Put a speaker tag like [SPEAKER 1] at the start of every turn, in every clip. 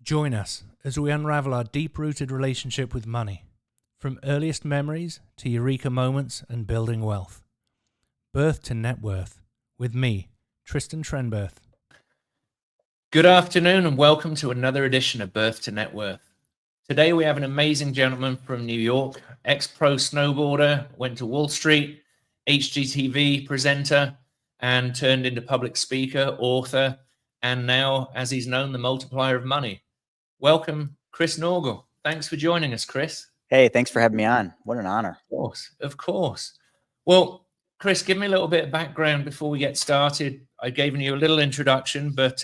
[SPEAKER 1] Join us as we unravel our deep-rooted relationship with money, from earliest memories to eureka moments and building wealth. Birth to Net Worth, with me, Tristan Trenberth.
[SPEAKER 2] Good afternoon and welcome to another edition of Birth to Net Worth. Today we have an amazing gentleman from New York, ex-pro snowboarder, went to Wall Street, HGTV presenter, and turned into public speaker, author, and now, as he's known, the multiplier of money. Welcome, Chris Naugle. Thanks for joining us, Chris.
[SPEAKER 3] Hey, thanks for having me on. What an honor.
[SPEAKER 2] Of course. Well, Chris, give me a little bit of background before we get started. I've given you a little introduction, but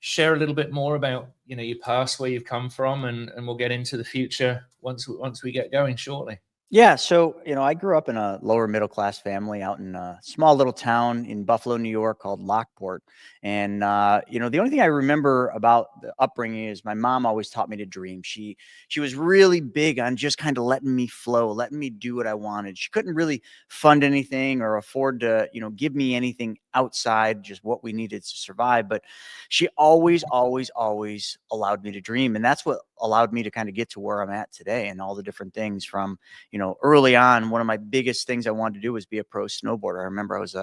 [SPEAKER 2] share a little bit more about your past, where you've come from, and we'll get into the future once we get going shortly.
[SPEAKER 3] Yeah, so I grew up in a lower middle class family out in a small little town in Buffalo, New York called Lockport. And the only thing I remember about the upbringing is my mom always taught me to dream. She was really big on just kind of letting me flow, letting me do what I wanted. She couldn't really fund anything or afford to, give me anything outside just what we needed to survive. But she always allowed me to dream. And that's what allowed me to kind of get to where I'm at today and all the different things from, early on. One of my biggest things I wanted to do was be a pro snowboarder. I remember I was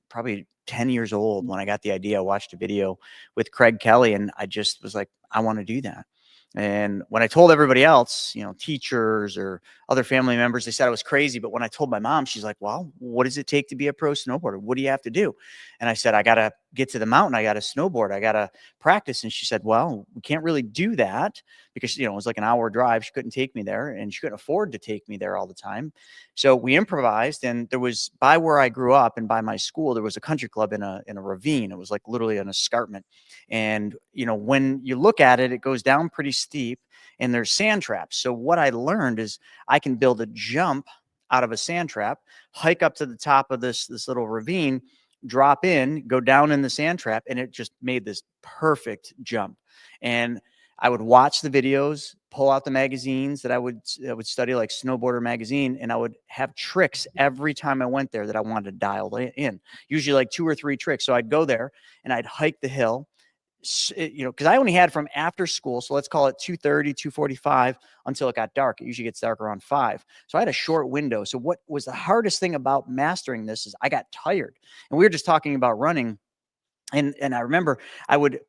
[SPEAKER 3] probably 10 years old when I got the idea. I watched a video with Craig Kelly and I just was like, I want to do that. And when I told everybody else, teachers or other family members, they said I was crazy. But when I told my mom, she's like, well, what does it take to be a pro snowboarder? What do you have to do? And I said, I got to get to the mountain. I got to snowboard. I got to practice. And she said, well, we can't really do that because, it was like an hour drive. She couldn't take me there and she couldn't afford to take me there all the time. So we improvised, and there was, by where I grew up and by my school, there was a country club in a ravine. It was like literally an escarpment. And, when you look at it, it goes down pretty steep and there's sand traps. So what I learned is I can build a jump out of a sand trap, hike up to the top of this little ravine, drop in, go down in the sand trap, and it just made this perfect jump. And I would watch the videos, pull out the magazines that I would study, like Snowboarder magazine, and I would have tricks every time I went there that I wanted to dial in, usually like 2 or 3 tricks. So I'd go there and I'd hike the hill, because I only had from after school, so let's call it 2:30, 2:45 until it got dark. It usually gets dark around 5. So I had a short window. So what was the hardest thing about mastering this is I got tired. And we were just talking about running. And I remember I would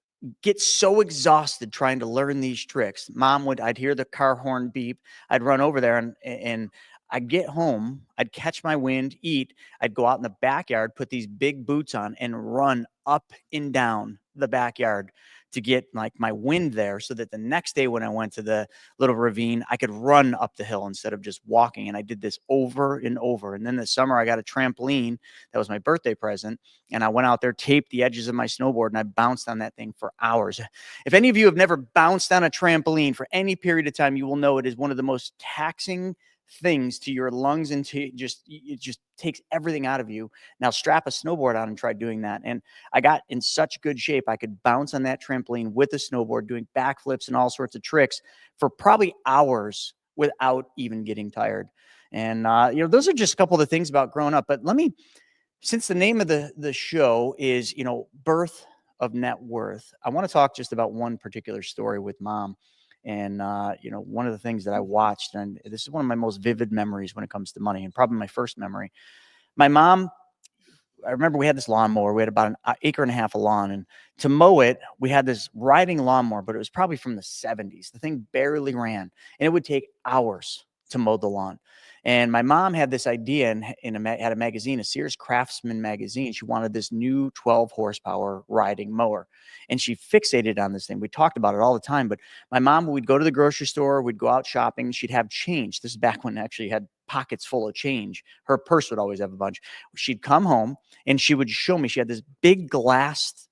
[SPEAKER 3] get so exhausted trying to learn these tricks. I'd hear the car horn beep. I'd run over there and I'd get home, I'd catch my wind, eat, I'd go out in the backyard, put these big boots on and run up and down the backyard to get like my wind there so that the next day when I went to the little ravine, I could run up the hill instead of just walking. And I did this over and over. And then this summer I got a trampoline. That was my birthday present. And I went out there, taped the edges of my snowboard, and I bounced on that thing for hours. If any of you have never bounced on a trampoline for any period of time, you will know it is one of the most taxing things to your lungs, and it just takes everything out of you. Now strap a snowboard on and try doing that. And I got in such good shape I could bounce on that trampoline with a snowboard, doing backflips and all sorts of tricks for probably hours without even getting tired. And those are just a couple of the things about growing up. But since the name of the show is Birth of Net Worth, I want to talk just about one particular story with Mom. And, one of the things that I watched, and this is one of my most vivid memories when it comes to money, and probably my first memory. My mom, I remember we had this lawnmower. We had about an acre and a half of lawn. And to mow it, we had this riding lawnmower, but it was probably from the 70s. The thing barely ran. And it would take hours to mow the lawn. And my mom had this idea and had a magazine, a Sears Craftsman magazine. She wanted this new 12 horsepower riding mower. And she fixated on this thing. We talked about it all the time. But my mom, we'd go to the grocery store, we'd go out shopping. She'd have change. This is back when actually had pockets full of change. Her purse would always have a bunch. She'd come home and she would show me. She had this big glass,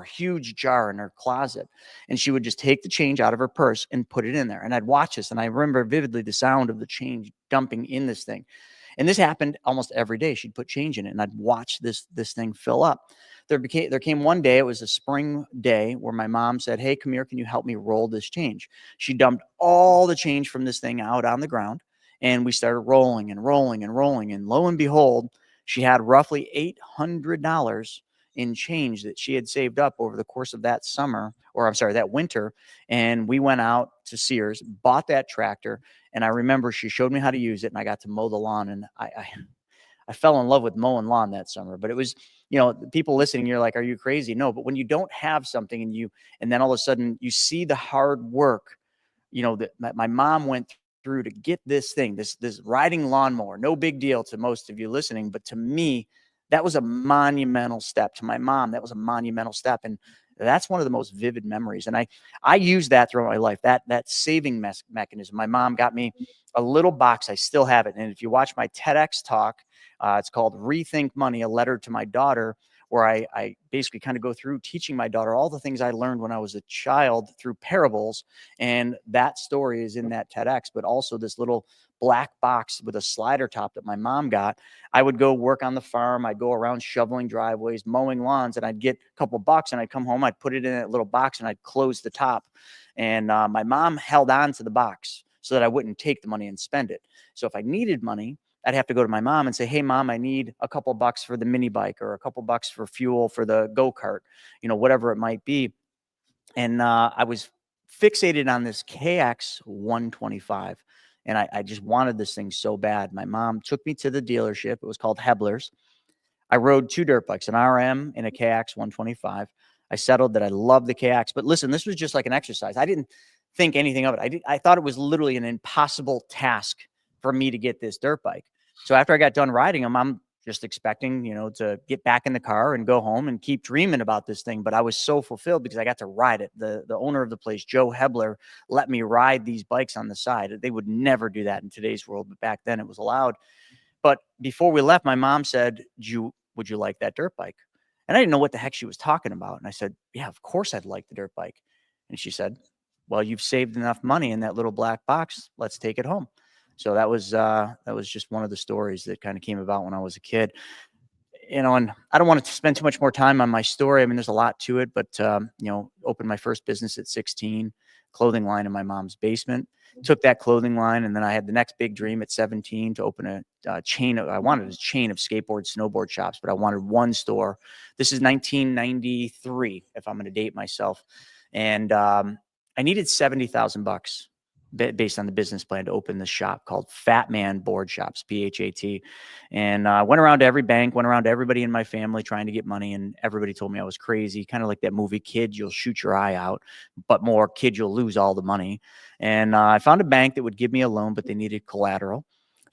[SPEAKER 3] huge jar in her closet. And she would just take the change out of her purse and put it in there. And I'd watch this. And I remember vividly the sound of the change dumping in this thing. And this happened almost every day. She'd put change in it and I'd watch this thing fill up. There came one day, it was a spring day, where my mom said, hey, come here, can you help me roll this change? She dumped all the change from this thing out on the ground, and we started rolling and rolling and rolling. And lo and behold, she had roughly $800 in change that she had saved up over the course of that summer, or I'm sorry, that winter. And we went out to Sears, bought that tractor. And I remember she showed me how to use it, and I got to mow the lawn. And I fell in love with mowing lawn that summer. But it was, people listening, you're like, are you crazy? No, but when you don't have something and then all of a sudden you see the hard work, that my mom went through to get this thing, this riding lawnmower, no big deal to most of you listening, but to me, that was a monumental step. To my mom, that was a monumental step. And that's one of the most vivid memories. And I use that throughout my life, that saving mechanism. My mom got me a little box. I still have it. And if you watch my TEDx talk, it's called Rethink Money, a letter to my daughter, where I basically kind of go through teaching my daughter all the things I learned when I was a child through parables. And that story is in that TEDx, but also this little black box with a slider top that my mom got. I would go work on the farm. I'd go around shoveling driveways, mowing lawns, and I'd get a couple bucks, and I'd come home, I'd put it in that little box, and I'd close the top. And my mom held on to the box so that I wouldn't take the money and spend it. So if I needed money, I'd have to go to my mom and say, hey, Mom, I need a couple bucks for the mini bike, or a couple bucks for fuel for the go-kart, whatever it might be. And I was fixated on this KX 125. And I just wanted this thing so bad. My mom took me to the dealership. It was called Hebler's. I rode two dirt bikes, an RM and a KX 125. I settled that I love the KX. But listen, this was just like an exercise. I didn't think anything of it. I thought it was literally an impossible task for me to get this dirt bike. So after I got done riding them, I'm just expecting, to get back in the car and go home and keep dreaming about this thing. But I was so fulfilled because I got to ride it. The owner of the place, Joe Hebler, let me ride these bikes on the side. They would never do that in today's world, but back then it was allowed. But before we left, my mom said, would you like that dirt bike? And I didn't know what the heck she was talking about. And I said, yeah, of course I'd like the dirt bike. And she said, well, you've saved enough money in that little black box. Let's take it home. So that was just one of the stories that kind of came about when I was a kid. And I don't want to spend too much more time on my story. I mean, there's a lot to it, but opened my first business at 16, clothing line in my mom's basement. Took that clothing line, and then I had the next big dream at 17 to open a chain. I wanted a chain of skateboard, snowboard shops, but I wanted one store. This is 1993, if I'm going to date myself, and I needed $70,000 based on the business plan to open this shop called Fat Man Board Shops, PHAT. And I went around to every bank, went around to everybody in my family trying to get money. And everybody told me I was crazy, kind of like that movie, Kid, you'll shoot your eye out, but more, Kid, you'll lose all the money. And I found a bank that would give me a loan, but they needed collateral.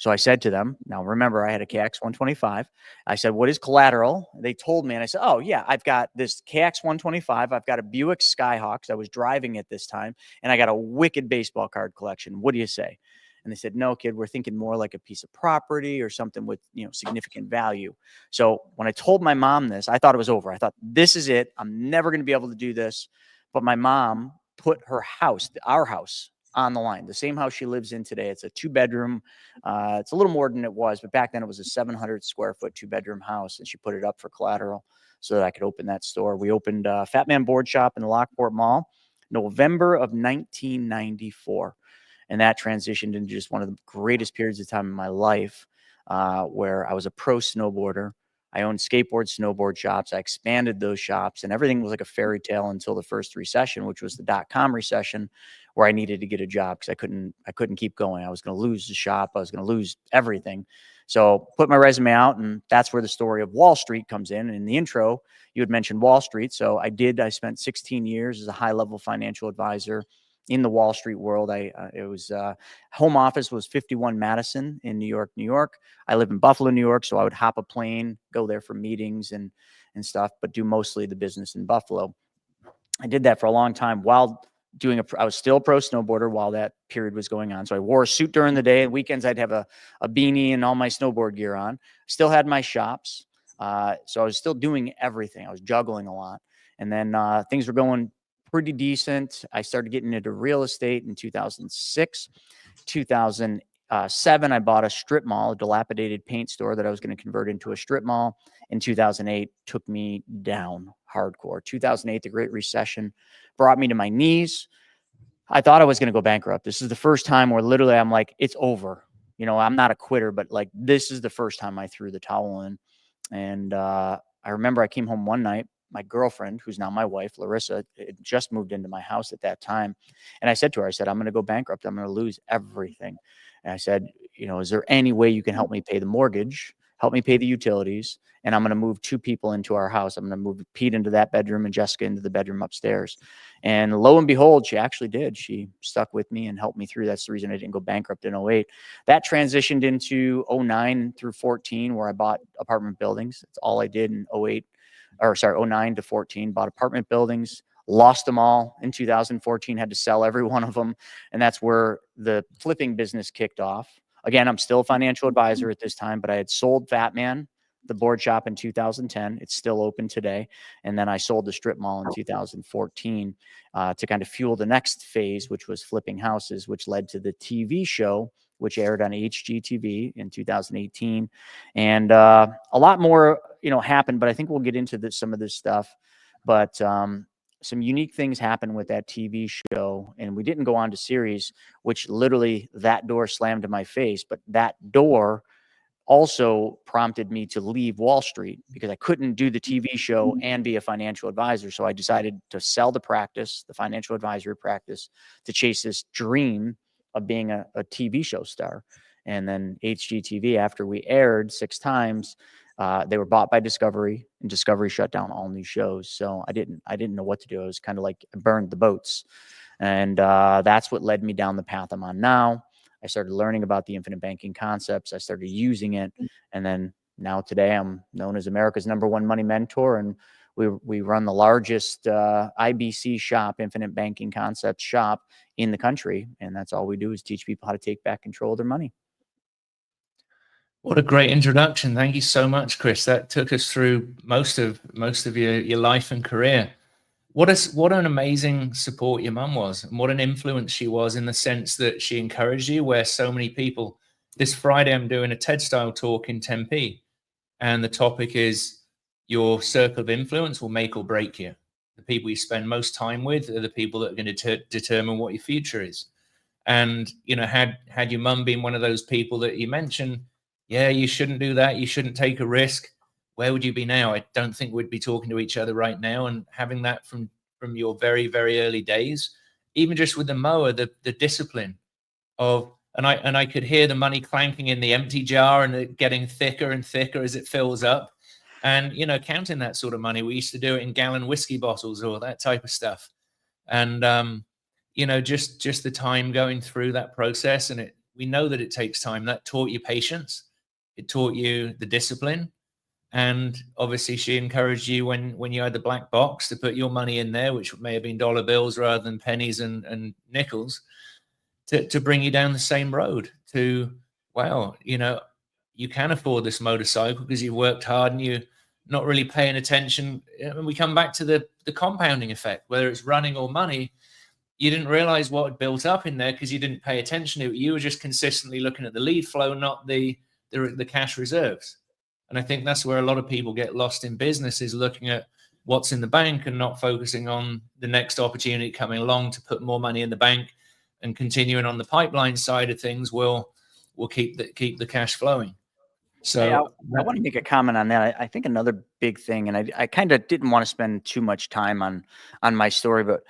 [SPEAKER 3] So I said to them, now remember, I had a KX 125. I said, what is collateral? They told me, and I said, oh, yeah, I've got this KX 125. I've got a Buick Skyhawks I was driving at this time, and I got a wicked baseball card collection. What do you say? And they said, no, kid, we're thinking more like a piece of property or something with, significant value. So when I told my mom this, I thought it was over. I thought, this is it. I'm never going to be able to do this. But my mom put her house, our house, on the line, the same house she lives in today. It's a 2-bedroom. It's a little more than it was, but back then it was a 700 square foot 2-bedroom house, and she put it up for collateral so that I could open that store. We opened Fat Man Board Shop in the Lockport Mall, November of 1994. And that transitioned into just one of the greatest periods of time in my life, where I was a pro snowboarder. I owned skateboard, snowboard shops. I expanded those shops, and everything was like a fairy tale until the first recession, which was the .com recession, where I needed to get a job because I couldn't keep going. I was going to lose the shop. I was going to lose everything. So put my resume out, and that's where the story of Wall Street comes in. And in the intro, you had mentioned Wall Street. So I spent 16 years as a high-level financial advisor in the Wall Street world. Home office was 51 Madison in New York. I live in Buffalo, New York. So I would hop a plane, go there for meetings and stuff, but do mostly the business in Buffalo. I did that for a long time while I was still a pro snowboarder while that period was going on. So I wore a suit during the day, and weekends I'd have a beanie and all my snowboard gear on. Still had my shops. So I was still doing everything. I was juggling a lot. And then things were going pretty decent. I started getting into real estate in 2006. 2007, I bought a strip mall, a dilapidated paint store that I was going to convert into a strip mall. In 2008, took me down hardcore. 2008, the Great Recession brought me to my knees. I thought I was going to go bankrupt. This is the first time where literally I'm like, it's over. I'm not a quitter, but like this is the first time I threw the towel in. And I remember I came home one night, my girlfriend, who's now my wife, Larissa, had just moved into my house at that time. And I said to her, I said, I'm going to go bankrupt. I'm going to lose everything. And I said, is there any way you can help me pay the mortgage, help me pay the utilities? And I'm going to move 2 people into our house. I'm going to move Pete into that bedroom and Jessica into the bedroom upstairs. And lo and behold, she actually did. She stuck with me and helped me through. That's the reason I didn't go bankrupt in 08. That transitioned into 09 through 14, where I bought apartment buildings. That's all I did in 09 to 14, bought apartment buildings, lost them all in 2014, had to sell every one of them. And that's where the flipping business kicked off. Again, I'm still a financial advisor at this time, but I had sold Fat Man, the board shop, in 2010. It's still open today. And then I sold the strip mall in 2014 to kind of fuel the next phase, which was flipping houses, which led to the TV show, which aired on HGTV in 2018. And a lot more, happened, but I think we'll get into some of this stuff. But some unique things happened with that TV show, and we didn't go on to series, which literally that door slammed in my face. But that door also prompted me to leave Wall Street because I couldn't do the TV show and be a financial advisor. So I decided to sell the practice, the financial advisory practice, to chase this dream of being a TV show star. And then HGTV, after we aired 6 times, they were bought by Discovery, and Discovery shut down all new shows. So I didn't know what to do. I was kind of like burned the boats. And that's what led me down the path I'm on now. I started learning about the infinite banking concepts. I started using it. And then now today I'm known as America's #1 money mentor. And we run the largest IBC shop, infinite banking concepts shop, in the country. And that's all we do is teach people how to take back control of their money.
[SPEAKER 2] What a great introduction. Thank you so much, Chris. That took us through most of your life and career. What an amazing support your mum was, and what an influence she was, in the sense that she encouraged you, where so many people. This Friday, I'm doing a TED style talk in Tempe, and the topic is your circle of influence will make or break you. The people you spend most time with are the people that are going to determine what your future is. And, had your mum been one of those people that you mentioned, yeah, you shouldn't do that, you shouldn't take a risk, where would you be now? I don't think we'd be talking to each other right now. And having that from your very, very early days, even just with the mower, the discipline of, and I could hear the money clanking in the empty jar and it getting thicker and thicker as it fills up. And, counting that sort of money, we used to do it in gallon whiskey bottles or that type of stuff. And, just the time going through that process. And we know that it takes time. That taught you patience. It taught you the discipline. And obviously she encouraged you when you had the black box to put your money in there, which may have been dollar bills rather than pennies and nickels, to bring you down the same road to, wow, you can afford this motorcycle because you worked hard and you're not really paying attention. And we come back to the compounding effect, whether it's running or money. You didn't realize what had built up in there because you didn't pay attention to it. You were just consistently looking at the lead flow, not the cash reserves. And I think that's where a lot of people get lost in business, is looking at what's in the bank and not focusing on the next opportunity coming along to put more money in the bank, and continuing on the pipeline side of things will keep the cash flowing. So
[SPEAKER 3] hey, I want to make a comment on that. I think another big thing, and I kind of didn't want to spend too much time on my story, but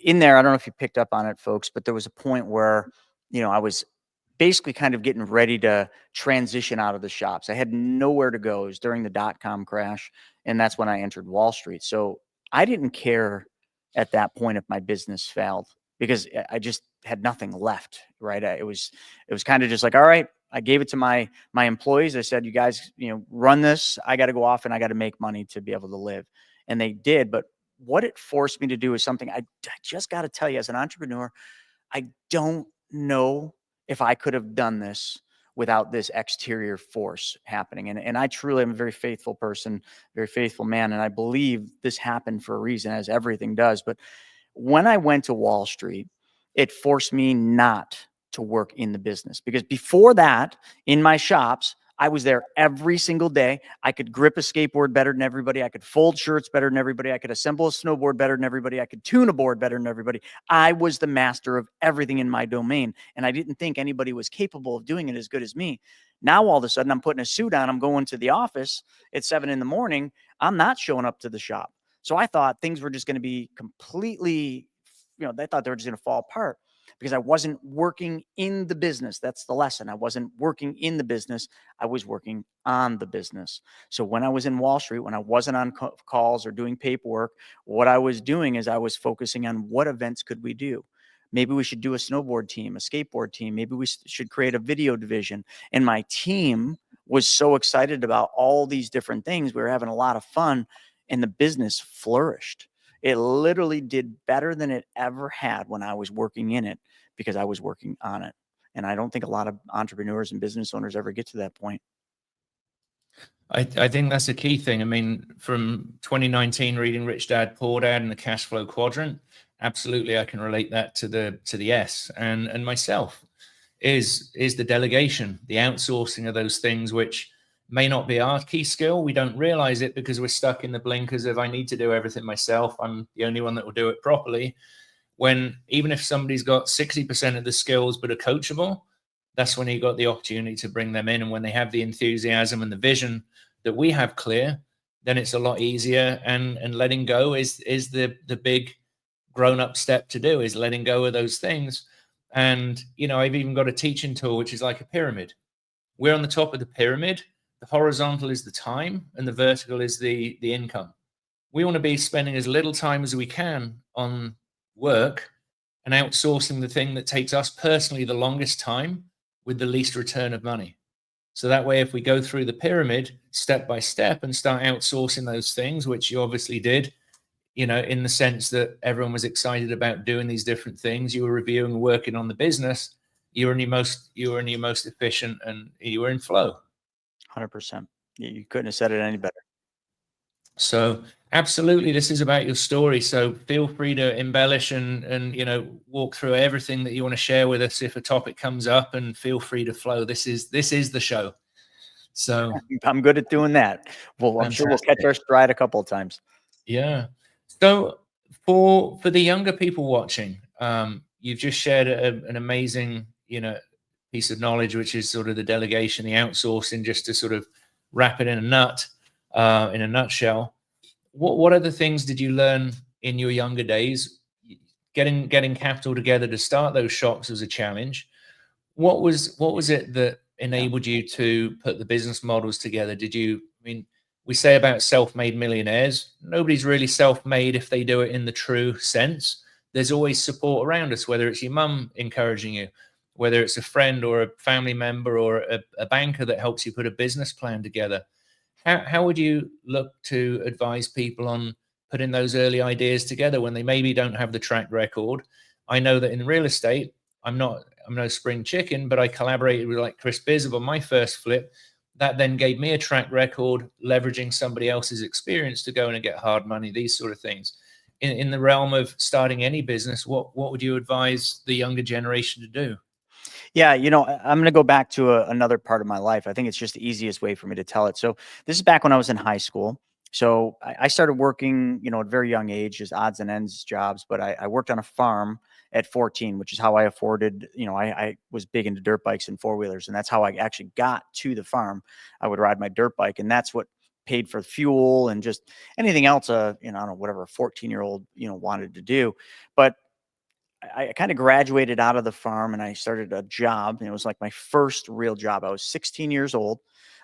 [SPEAKER 3] in there, I don't know if you picked up on it, folks, but there was a point where, I was basically kind of getting ready to transition out of the shops. I had nowhere to go. It was during the .com crash, and that's when I entered Wall Street. So I didn't care at that point if my business failed, because I just had nothing left, right? It was kind of just like, all right, I gave it to my employees. I said, you guys, run this. I got to go off and I got to make money to be able to live. And they did. But what it forced me to do is something I just got to tell you, as an entrepreneur, I don't know if I could have done this without this exterior force happening. And I truly am a very faithful person, very faithful man. And I believe this happened for a reason, as everything does. But when I went to Wall Street, it forced me not to work in the business, because before that, in my shops, I was there every single day. I could grip a skateboard better than everybody. I could fold shirts better than everybody. I could assemble a snowboard better than everybody. I could tune a board better than everybody. I was the master of everything in my domain, and I didn't think anybody was capable of doing it as good as me. Now, all of a sudden, I'm putting a suit on. I'm going to the office at 7 in the morning. I'm not showing up to the shop. So I thought things were just going to be completely, they thought they were just going to fall apart because I wasn't working in the business. That's the lesson. I wasn't working in the business. I was working on the business. So when I was in Wall Street, when I wasn't on calls or doing paperwork, what I was doing is I was focusing on what events could we do. Maybe we should do a snowboard team, a skateboard team. Maybe we should create a video division. And my team was so excited about all these different things. We were having a lot of fun and the business flourished. It literally did better than it ever had when I was working in it because I was working on it. And I don't think a lot of entrepreneurs and business owners ever get to that point.
[SPEAKER 2] I think that's a key thing. I mean, from 2019, reading Rich Dad, Poor Dad and the Cash Flow Quadrant, absolutely, I can relate that to the S and myself is the delegation, the outsourcing of those things, which may not be our key skill. We don't realize it because we're stuck in the blinkers of I need to do everything myself. I'm the only one that will do it properly. When even if somebody's got 60% of the skills but are coachable, that's when you got the opportunity to bring them in. And when they have the enthusiasm and the vision that we have clear, then it's a lot easier. And letting go is the big grown-up step to do, is letting go of those things. And I've even got a teaching tool which is like a pyramid. We're on the top of the pyramid. The horizontal is the time and the vertical is the income. We want to be spending as little time as we can on work and outsourcing the thing that takes us personally the longest time with the least return of money. So that way, if we go through the pyramid step by step and start outsourcing those things, which you obviously did, in the sense that everyone was excited about doing these different things, you were reviewing and working on the business, you were in your most efficient and you were in flow.
[SPEAKER 3] 100%. You couldn't have said it any better.
[SPEAKER 2] So absolutely, this is about your story. So feel free to embellish and walk through everything that you want to share with us if a topic comes up, and feel free to flow. This is the show. So
[SPEAKER 3] I'm good at doing that. Well, I'm sure we'll catch our stride a couple of times.
[SPEAKER 2] Yeah. So for the younger people watching, you've just shared an amazing piece of knowledge, which is sort of the delegation, the outsourcing, just to sort of wrap it in a nutshell. What other things did you learn in your younger days? Getting capital together to start those shops was a challenge. What was it that enabled you to put the business models together? We say about self-made millionaires, nobody's really self-made if they do it in the true sense. There's always support around us, whether it's your mum encouraging you, whether it's a friend or a family member or a banker that helps you put a business plan together. How would you look to advise people on putting those early ideas together when they maybe don't have the track record? I know that in real estate, I'm no spring chicken, but I collaborated with like Chris Bizzle on my first flip. That then gave me a track record, leveraging somebody else's experience to go in and get hard money, these sort of things. In the realm of starting any business, what would you advise the younger generation to do?
[SPEAKER 3] Yeah, I'm going to go back to another part of my life. I think it's just the easiest way for me to tell it. So this is back when I was in high school. So I started working, at a very young age, just odds and ends jobs. But I worked on a farm at 14, which is how I afforded, I was big into dirt bikes and four-wheelers. And that's how I actually got to the farm. I would ride my dirt bike, and that's what paid for fuel and just anything else, I don't know, whatever a 14-year-old, wanted to do. But I kind of graduated out of the farm and I started a job. And it was like my first real job. I was 16 years old.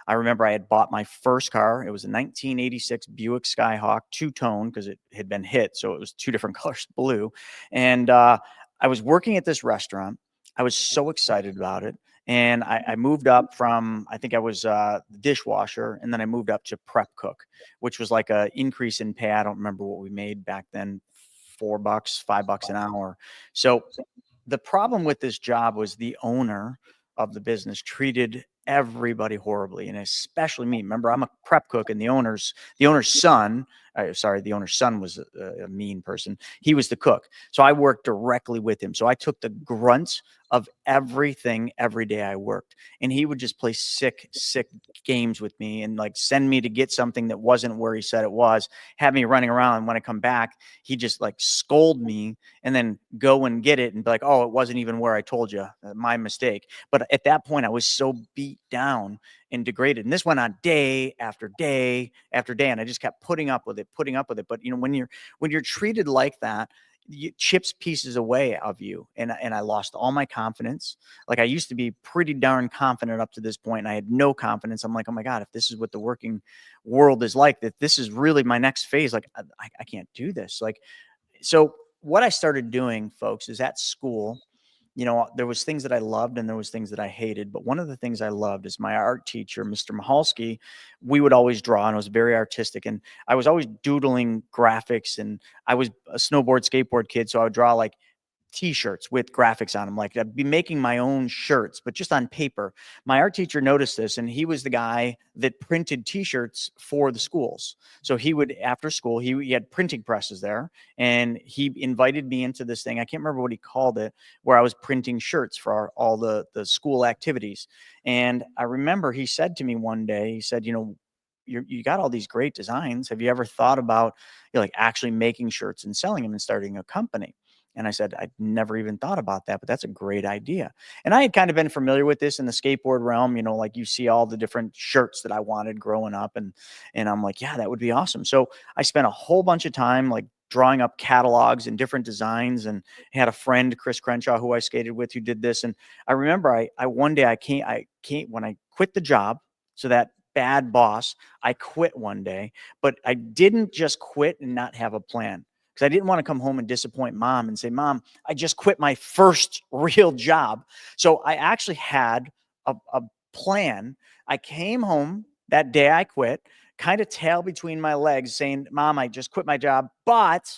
[SPEAKER 3] I remember I had bought my first car. It was a 1986 Buick Skyhawk, two-tone, because it had been hit. So it was two different colors, blue. And I was working at this restaurant. I was so excited about it. And I moved up from, I think I was dishwasher, and then I moved up to prep cook, which was like an increase in pay. I don't remember what we made back then, $4, $5 an hour. So the problem with this job was the owner of the business treated everybody horribly, and especially me. Remember, I'm a prep cook, and the owner's son sorry, the owner's son was a mean person. He was the cook. So I worked directly with him. So I took the grunt of everything every day I worked. And he would just play sick games with me and like send me to get something that wasn't where he said it was, have me running around. And when I come back, he just like scold me and then go and get it and be like, oh, it wasn't even where I told you, my mistake. But at that point, I was so beat down and degraded. And this went on day after day after day. And I just kept putting up with it. But when you're treated like that, it chips pieces away of you. And I lost all my confidence. Like I used to be pretty darn confident up to this point, and I had no confidence. I'm like, oh my God, if this is what the working world is like, that this is really my next phase. Like I can't do this. Like, so what I started doing, folks, is at school, there was things that I loved and there was things that I hated. But one of the things I loved is my art teacher, Mr. Mahalski. We would always draw, and it was very artistic. And I was always doodling graphics, and I was a skateboard kid. So I would draw like T-shirts with graphics on them. Like I'd be making my own shirts, but just on paper. My art teacher noticed this, and he was the guy that printed T-shirts for the schools. So he would, after school, he had printing presses there, and he invited me into this thing. I can't remember what he called it, where I was printing shirts for all the school activities. And I remember he said to me one day, he said, you got all these great designs. Have you ever thought about like actually making shirts and selling them and starting a company? And I said, I'd never even thought about that, but that's a great idea. And I had kind of been familiar with this in the skateboard realm, like you see all the different shirts that I wanted growing up. And I'm like, yeah, that would be awesome. So I spent a whole bunch of time like drawing up catalogs and different designs, and had a friend, Chris Crenshaw, who I skated with, who did this. And I remember one day I came when I quit the job. So that bad boss, I quit one day, but I didn't just quit and not have a plan, because I didn't want to come home and disappoint mom and say, Mom, I just quit my first real job. So I actually had a plan. I came home that day I quit, kind of tail between my legs, saying, Mom, I just quit my job, but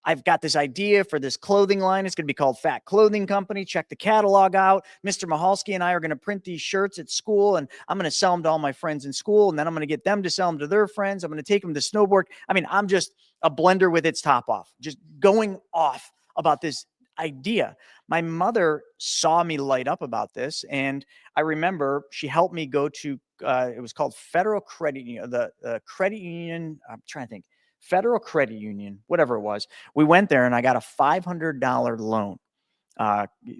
[SPEAKER 3] I've got this idea for this clothing line. It's going to be called Fat Clothing Company. Check the catalog out. Mr. Mahalski and I are going to print these shirts at school, and I'm going to sell them to all my friends in school. And then I'm going to get them to sell them to their friends. I'm going to take them to snowboard. I mean, I'm just a blender with its top off, just going off about this idea. My mother saw me light up about this. And I remember she helped me go to, it was called Federal Credit Union, the credit union. I'm trying to think. Federal Credit Union, whatever it was. We went there and I got a $500 loan.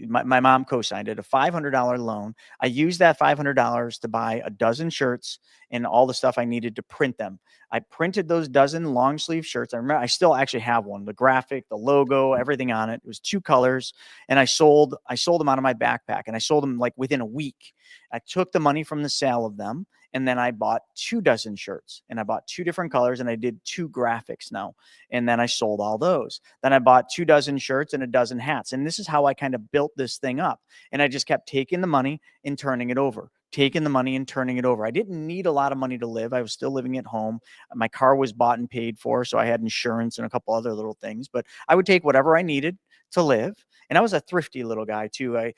[SPEAKER 3] My mom co-signed it, a $500 loan. I used that $500 to buy a dozen shirts and all the stuff I needed to print them. I printed those dozen long sleeve shirts. I remember I still actually have one, the graphic, the logo, everything on it. It was 2 colors, and I sold them out of my backpack, and I sold them like within a week. I took the money from the sale of them, and then I bought 2 dozen shirts, and I bought 2 different colors, and I did 2 graphics now. And then I sold all those. Then I bought 2 dozen shirts and a dozen hats. And this is how I kind of built this thing up. And I just kept taking the money and turning it over, taking the money and turning it over. I didn't need a lot of money to live. I was still living at home. My car was bought and paid for, so I had insurance and a couple other little things. But I would take whatever I needed to live. And I was a thrifty little guy too. I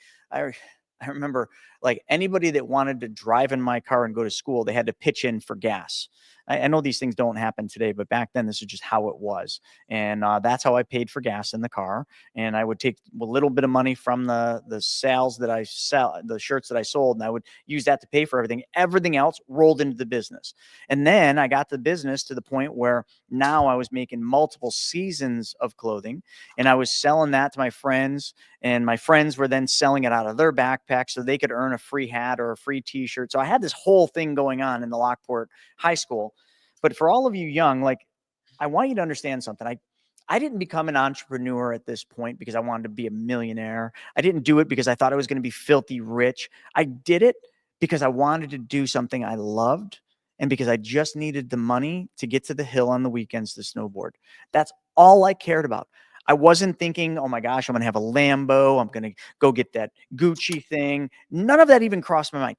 [SPEAKER 3] remember like anybody that wanted to drive in my car and go to school, they had to pitch in for gas. I know these things don't happen today, but back then this is just how it was. And that's how I paid for gas in the car. And I would take a little bit of money from the sales that I sell, the shirts that I sold, and I would use that to pay for everything. Everything else rolled into the business. And then I got the business to the point where now I was making multiple seasons of clothing, and I was selling that to my friends, and my friends were then selling it out of their backpack so they could earn a free hat or a free t-shirt. So I had this whole thing going on in the Lockport High School. But for all of you young, like, I want you to understand something. I didn't become an entrepreneur at this point because I wanted to be a millionaire. I didn't do it because I thought I was going to be filthy rich. I did it because I wanted to do something I loved, and because I just needed the money to get to the hill on the weekends to snowboard. That's all I cared about. I wasn't thinking, oh my gosh, I'm going to have a Lambo. I'm going to go get that Gucci thing. None of that even crossed my mind.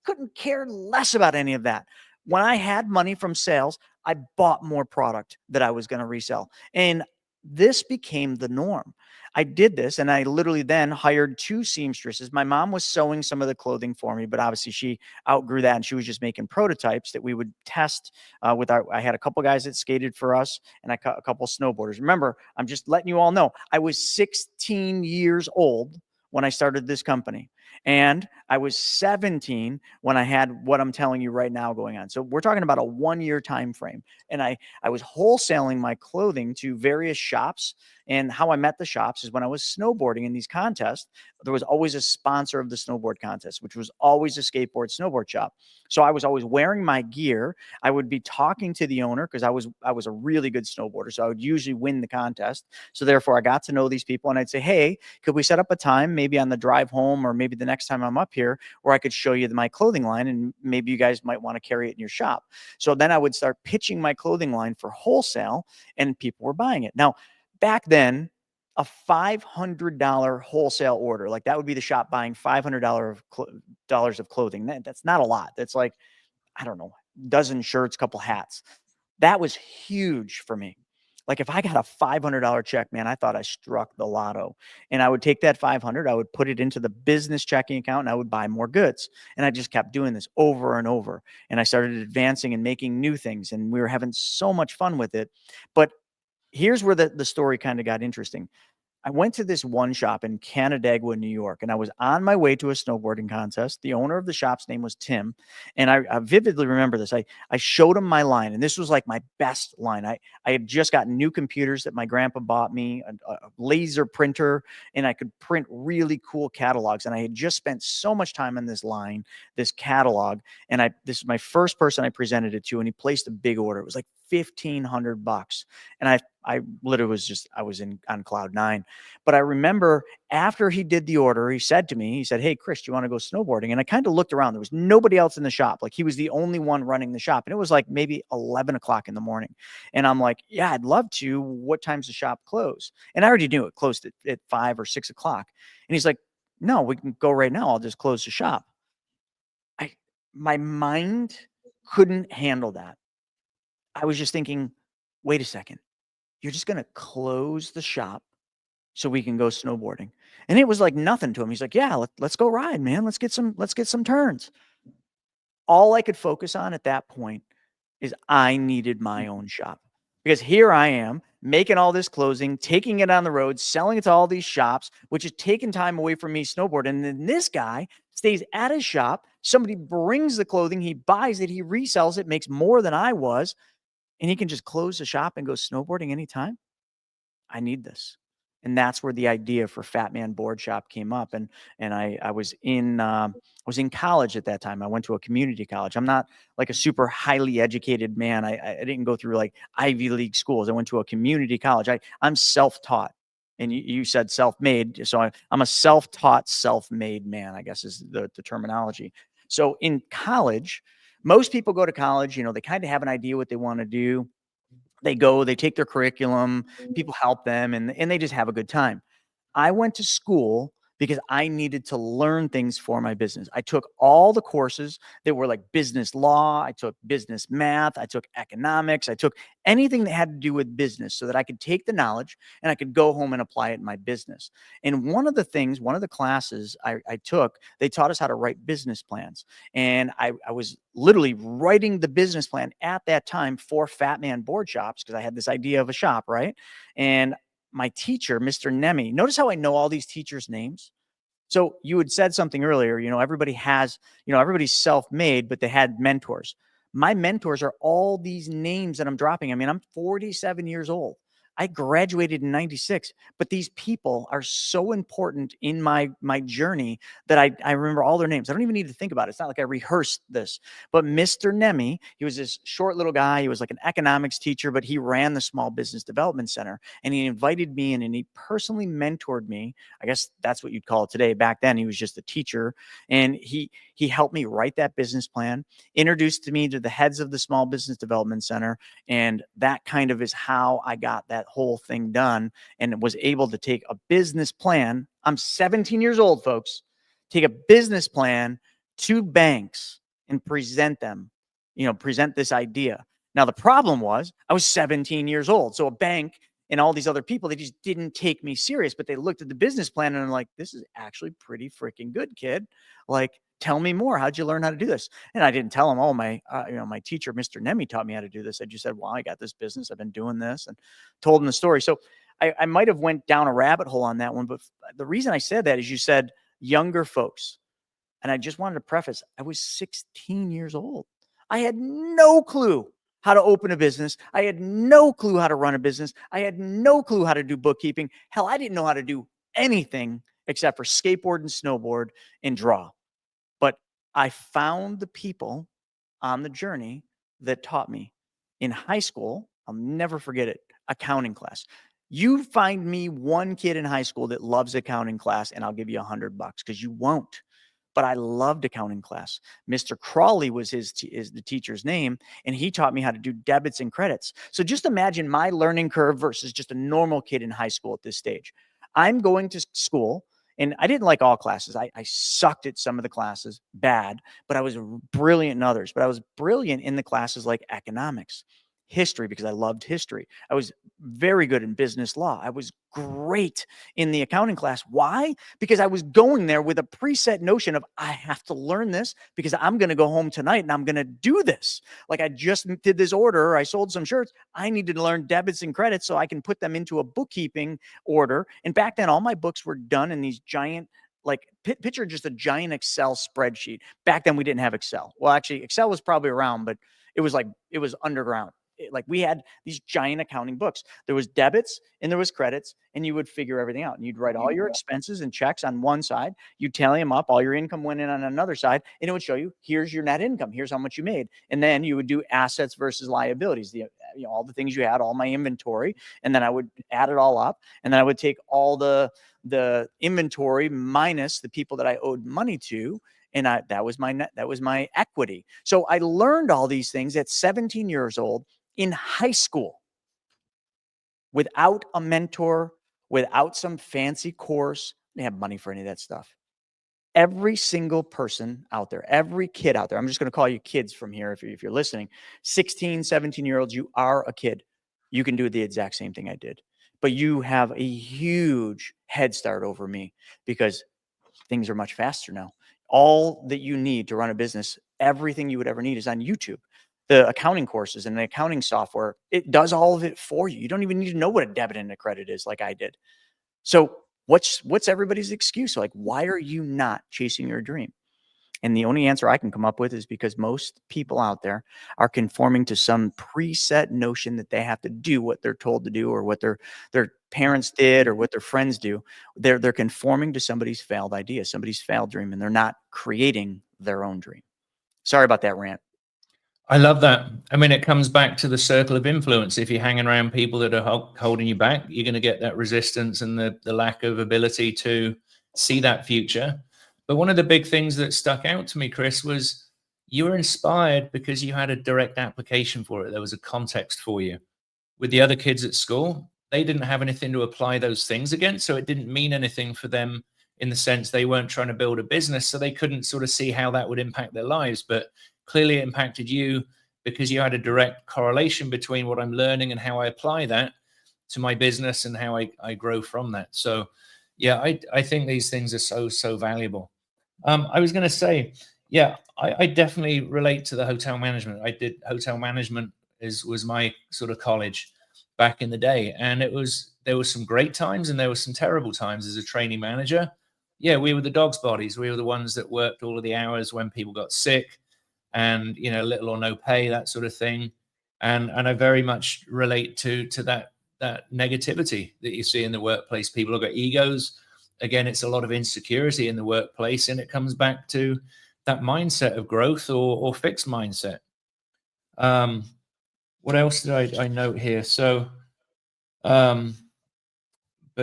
[SPEAKER 3] Couldn't care less about any of that. When I had money from sales, I bought more product that I was going to resell. And this became the norm. I did this, and I literally then hired 2 seamstresses. My mom was sewing some of the clothing for me, but obviously she outgrew that, and she was just making prototypes that we would test with our. I had a couple guys that skated for us, and a couple snowboarders. Remember, I'm just letting you all know, I was 16 years old when I started this company, and I was 17 when I had what I'm telling you right now going on. So we're talking about a 1-year time frame, and I was wholesaling my clothing to various shops. And how I met the shops is when I was snowboarding in these contests, there was always a sponsor of the snowboard contest, which was always a skateboard snowboard shop. So I was always wearing my gear. I would be talking to the owner because I was a really good snowboarder. So I would usually win the contest. So therefore I got to know these people, and I'd say, hey, could we set up a time maybe on the drive home or maybe the next time I'm up here where I could show you my clothing line, and maybe you guys might want to carry it in your shop. So then I would start pitching my clothing line for wholesale, and people were buying it. Now, back then, a $500 wholesale order, like that would be the shop buying $500 of clothing. That's not a lot. That's like, I don't know, dozen shirts, couple hats. That was huge for me. Like if I got a $500 check, man, I thought I struck the lotto. And I would take that 500, I would put it into the business checking account, and I would buy more goods. And I just kept doing this over and over. And I started advancing and making new things, and we were having so much fun with it. But here's where the story kind of got interesting. I went to this one shop in Canandaigua, New York, and I was on my way to a snowboarding contest. The owner of the shop's name was Tim, and I vividly remember this. I showed him my line, and this was like my best line. I had just gotten new computers that my grandpa bought me, a laser printer, and I could print really cool catalogs. And I had just spent so much time on this line, this catalog, and this is my first person I presented it to, and he placed a big order. It was like $1,500, and I literally I was on cloud 9. But I remember after he did the order, he said to me, he said, hey, Chris, do you want to go snowboarding? And I kind of looked around. There was nobody else in the shop. Like he was the only one running the shop. And it was like maybe 11 o'clock in the morning. And I'm like, yeah, I'd love to. What time's the shop close? And I already knew it closed at 5 or 6 o'clock. And he's like, no, we can go right now. I'll just close the shop. My mind couldn't handle that. I was just thinking, wait a second. You're just going to close the shop so we can go snowboarding. And it was like nothing to him. He's like, yeah, let's go ride, man. Let's get some turns. All I could focus on at that point is I needed my own shop, because here I am making all this clothing, taking it on the road, selling it to all these shops, which is taking time away from me snowboarding. And then this guy stays at his shop. Somebody brings the clothing, he buys it, he resells it, makes more than I was, and he can just close the shop and go snowboarding anytime. I need this. And that's where the idea for Fat Man Board Shop came up. And I was in college at that time. I went to a community college. I'm not like a super highly educated man. I didn't go through like Ivy League schools. I went to a community college. I'm self-taught. And you said self-made. So I'm a self-taught, self-made man, I guess is the terminology. So in college, most people go to college, they kind of have an idea what they want to do. They go, they take their curriculum, people help them, and they just have a good time. I went to school because I needed to learn things for my business. I took all the courses that were like business law, I took business math, I took economics, I took anything that had to do with business so that I could take the knowledge and I could go home and apply it in my business. And one of the classes I took, they taught us how to write business plans. And I was literally writing the business plan at that time for Fat Man Board Shops because I had this idea of a shop, right? And my teacher, Mr. Nemi. Notice how I know all these teachers' names? So you had said something earlier, everybody's self-made, but they had mentors. My mentors are all these names that I'm dropping. I mean, I'm 47 years old. I graduated in 96, but these people are so important in my journey that I remember all their names. I don't even need to think about it. It's not like I rehearsed this. But Mr. Nemi, he was this short little guy. He was like an economics teacher, but he ran the Small Business Development Center, and he invited me in and he personally mentored me. I guess that's what you'd call it today. Back then, he was just a teacher, and he helped me write that business plan, introduced me to the heads of the Small Business Development Center, and that kind of is how I got that whole thing done and was able to take a business plan. I'm 17 years old, folks. Take a business plan to banks and present this idea. Now, the problem was I was 17 years old. So a bank and all these other people, they just didn't take me serious, but they looked at the business plan and I'm like, this is actually pretty freaking good, kid. Like, tell me more. How'd you learn how to do this? And I didn't tell them, oh, my teacher, Mr. Nemi, taught me how to do this. I just said, well, I got this business. I've been doing this, and told them the story. So I might have went down a rabbit hole on that one. But the reason I said that is you said younger folks. And I just wanted to preface, I was 16 years old. I had no clue how to open a business. I had no clue how to run a business. I had no clue how to do bookkeeping. Hell, I didn't know how to do anything except for skateboard and snowboard and draw. But I found the people on the journey that taught me. In high school, I'll never forget it, accounting class. You find me one kid in high school that loves accounting class, and I'll give you $100 because you won't. But I loved accounting class. Mr. Crawley was is the teacher's name, and he taught me how to do debits and credits. So just imagine my learning curve versus just a normal kid in high school at this stage. I'm going to school, and I didn't like all classes. I sucked at some of the classes, bad, but I was brilliant in others. But I was brilliant in the classes like economics, history, because I loved history. I was very good in business law. I was great in the accounting class. Why? Because I was going there with a preset notion of I have to learn this because I'm going to go home tonight and I'm going to do this. Like, I just did this order. I sold some shirts. I needed to learn debits and credits so I can put them into a bookkeeping order. And back then, all my books were done in these giant, like, picture just a giant Excel spreadsheet. Back then, we didn't have Excel. Well, actually, Excel was probably around, but it was underground. Like, we had these giant accounting books. There was debits and there was credits, and you would figure everything out. And you'd write all your expenses and checks on one side. You'd tally them up. All your income went in on another side, and it would show you, here's your net income. Here's how much you made. And then you would do assets versus liabilities, all the things you had, all my inventory. And then I would add it all up. And then I would take all the inventory minus the people that I owed money to. And that was my equity. So I learned all these things at 17 years old in high school without a mentor, without some fancy course. They have money for any of that stuff. Every single person out there, every kid out there, I'm just going to call you kids from here if you're listening, 16, 17-year-olds, you are a kid. You can do the exact same thing I did. But you have a huge head start over me because things are much faster now. All that you need to run a business, everything you would ever need is on YouTube. The accounting courses and the accounting software, it does all of it for you. You don't even need to know what a debit and a credit is like I did. So what's everybody's excuse? Like, why are you not chasing your dream? And the only answer I can come up with is because most people out there are conforming to some preset notion that they have to do what they're told to do, or what their parents did, or what their friends do. They're conforming to somebody's failed idea, somebody's failed dream, and they're not creating their own dream. Sorry about that rant.
[SPEAKER 2] I love that. I mean, it comes back to the circle of influence. If you're hanging around people that are holding you back, you're going to get that resistance and the lack of ability to see that future. But one of the big things that stuck out to me, Chris, was you were inspired because you had a direct application for it. There was a context for you. With the other kids at school, they didn't have anything to apply those things against. So it didn't mean anything for them in the sense they weren't trying to build a business. So they couldn't sort of see how that would impact their lives. But clearly it impacted you because you had a direct correlation between what I'm learning and how I apply that to my business and how I grow from that. So yeah, I think these things are so valuable. I was going to say, yeah, I definitely relate to the hotel management. I did hotel management was my sort of college back in the day. And there was some great times and there were some terrible times as a training manager. Yeah, we were the dog's bodies. We were the ones that worked all of the hours when people got sick and, little or no pay, that sort of thing. And I very much relate to that negativity that you see in the workplace. People have got egos. Again, it's a lot of insecurity in the workplace, and it comes back to that mindset of growth or fixed mindset. What else did I note here? So, but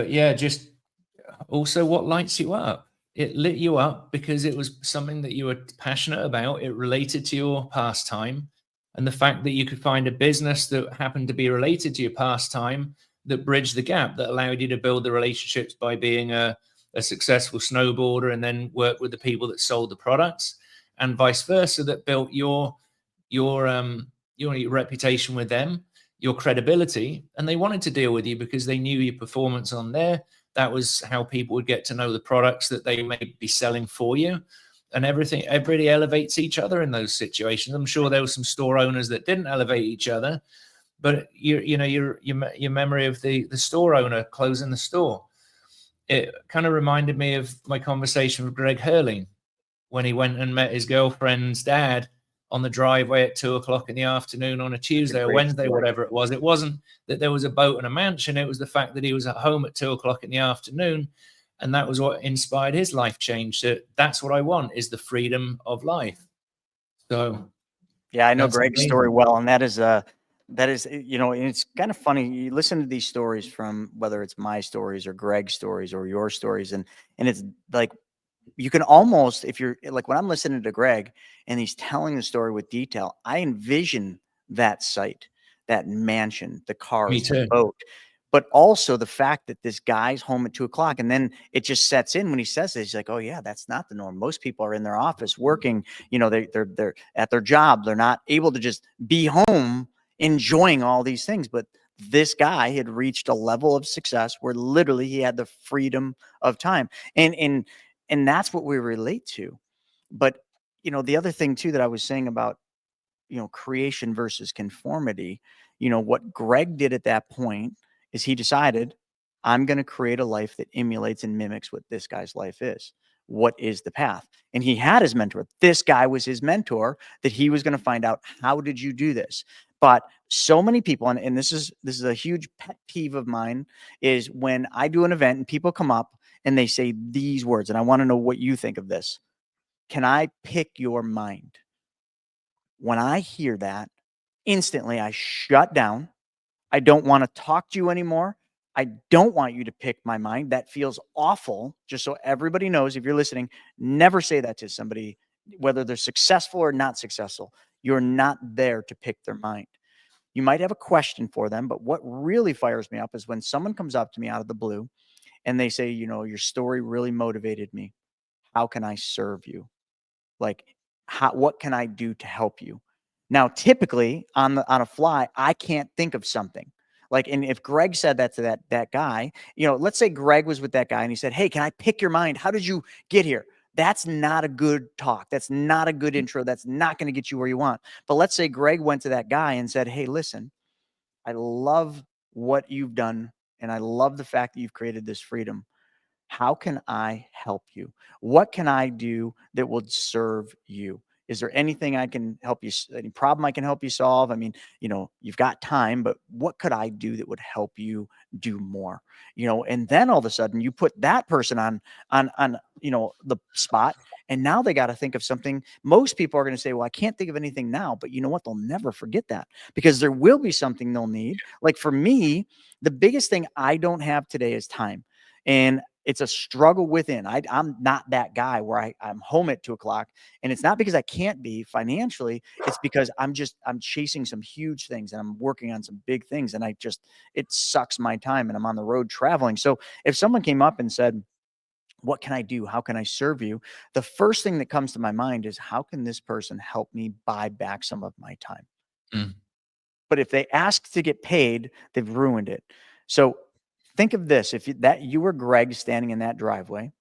[SPEAKER 2] yeah, just also what lights you up. It lit you up because it was something that you were passionate about. It related to your pastime, and the fact that you could find a business that happened to be related to your pastime that bridged the gap, that allowed you to build the relationships by being a successful snowboarder and then work with the people that sold the products, and vice versa, that built your reputation with them. your credibility, and they wanted to deal with you because they knew your performance on there. That was how people would get to know the products that they may be selling for you, and everybody elevates each other in those situations. I'm sure there were some store owners that didn't elevate each other, but your memory of the store owner closing the store, it kind of reminded me of my conversation with Greg Hurling when he went and met his girlfriend's dad on the driveway at 2:00 in the afternoon on a Tuesday or Wednesday,
[SPEAKER 3] story.
[SPEAKER 2] whatever it was. It wasn't that there was a boat and a mansion. It was the fact that he was at home at 2:00 in the afternoon. And that was what inspired his life change. So that's what I want, is the freedom of life. So
[SPEAKER 3] yeah, I know
[SPEAKER 2] that's
[SPEAKER 3] Greg's
[SPEAKER 2] amazing.
[SPEAKER 3] story well. And that is, you know, and it's kind of funny. You listen to these stories from whether it's my stories or Greg's stories or your stories. And it's like, you can almost, if you're like, when I'm listening to Greg and he's telling the story with detail, I envision that site, that mansion, the cars, the boat, but also the fact that this guy's home at 2:00. And then it just sets in when he says this, he's like, oh yeah, that's not the norm. Most people are in their office working, you know, they're at their job. They're not able to just be home enjoying all these things. But this guy had reached a level of success where literally he had the freedom of time. And that's what we relate to. But, you know, the other thing too that I was saying about, you know, creation versus conformity, you know, what Greg did at that point is he decided, I'm going to create a life that emulates and mimics what this guy's life is. What is the path? And he had his mentor. This guy was his mentor, that he was going to find out, how did you do this? But so many people, and this is a huge pet peeve of mine, is when I do an event and people come up and they say these words, and I want to know what you think of this. Can I pick your mind? When I hear that, instantly I shut down. I don't want to talk to you anymore. I don't want you to pick my mind. That feels awful. Just so everybody knows, if you're listening, never say that to somebody, whether they're successful or not successful. You're not there to pick their mind. You might have a question for them, but what really fires me up is when someone comes up to me out of the blue and they say, you know, your story really motivated me. How can I serve you? Like, what can I do to help you? Now, typically on a fly, I can't think of something. Like, and if Greg said that to that guy, you know, let's say Greg was with that guy and he said, hey, can I pick your mind? How did you get here? That's not a good talk. That's not a good intro. That's not going to get you where you want. But let's say Greg went to that guy and said, hey, listen, I love what you've done. And I love the fact that you've created this freedom. How can I help you? What can I do that would serve you? Is there anything I can help you, any problem I can help you solve? I mean, you know, you've got time, but what could I do that would help you do more? You know, and then all of a sudden you put that person on, you know, the spot. And now they got to think of something. Most people are going to say, well, I can't think of anything now, but you know what? They'll never forget that, because there will be something they'll need. Like for me, the biggest thing I don't have today is time. And it's a struggle within. I'm not that guy where I'm home at 2:00, and it's not because I can't be financially. It's because I'm chasing some huge things and I'm working on some big things, and it sucks my time, and I'm on the road traveling. So if someone came up and said, what can I do? How can I serve you? The first thing that comes to my mind is, how can this person help me buy back some of my time?
[SPEAKER 2] Mm.
[SPEAKER 3] But if they ask to get paid, they've ruined it. So think of this. If you were Greg standing in that driveway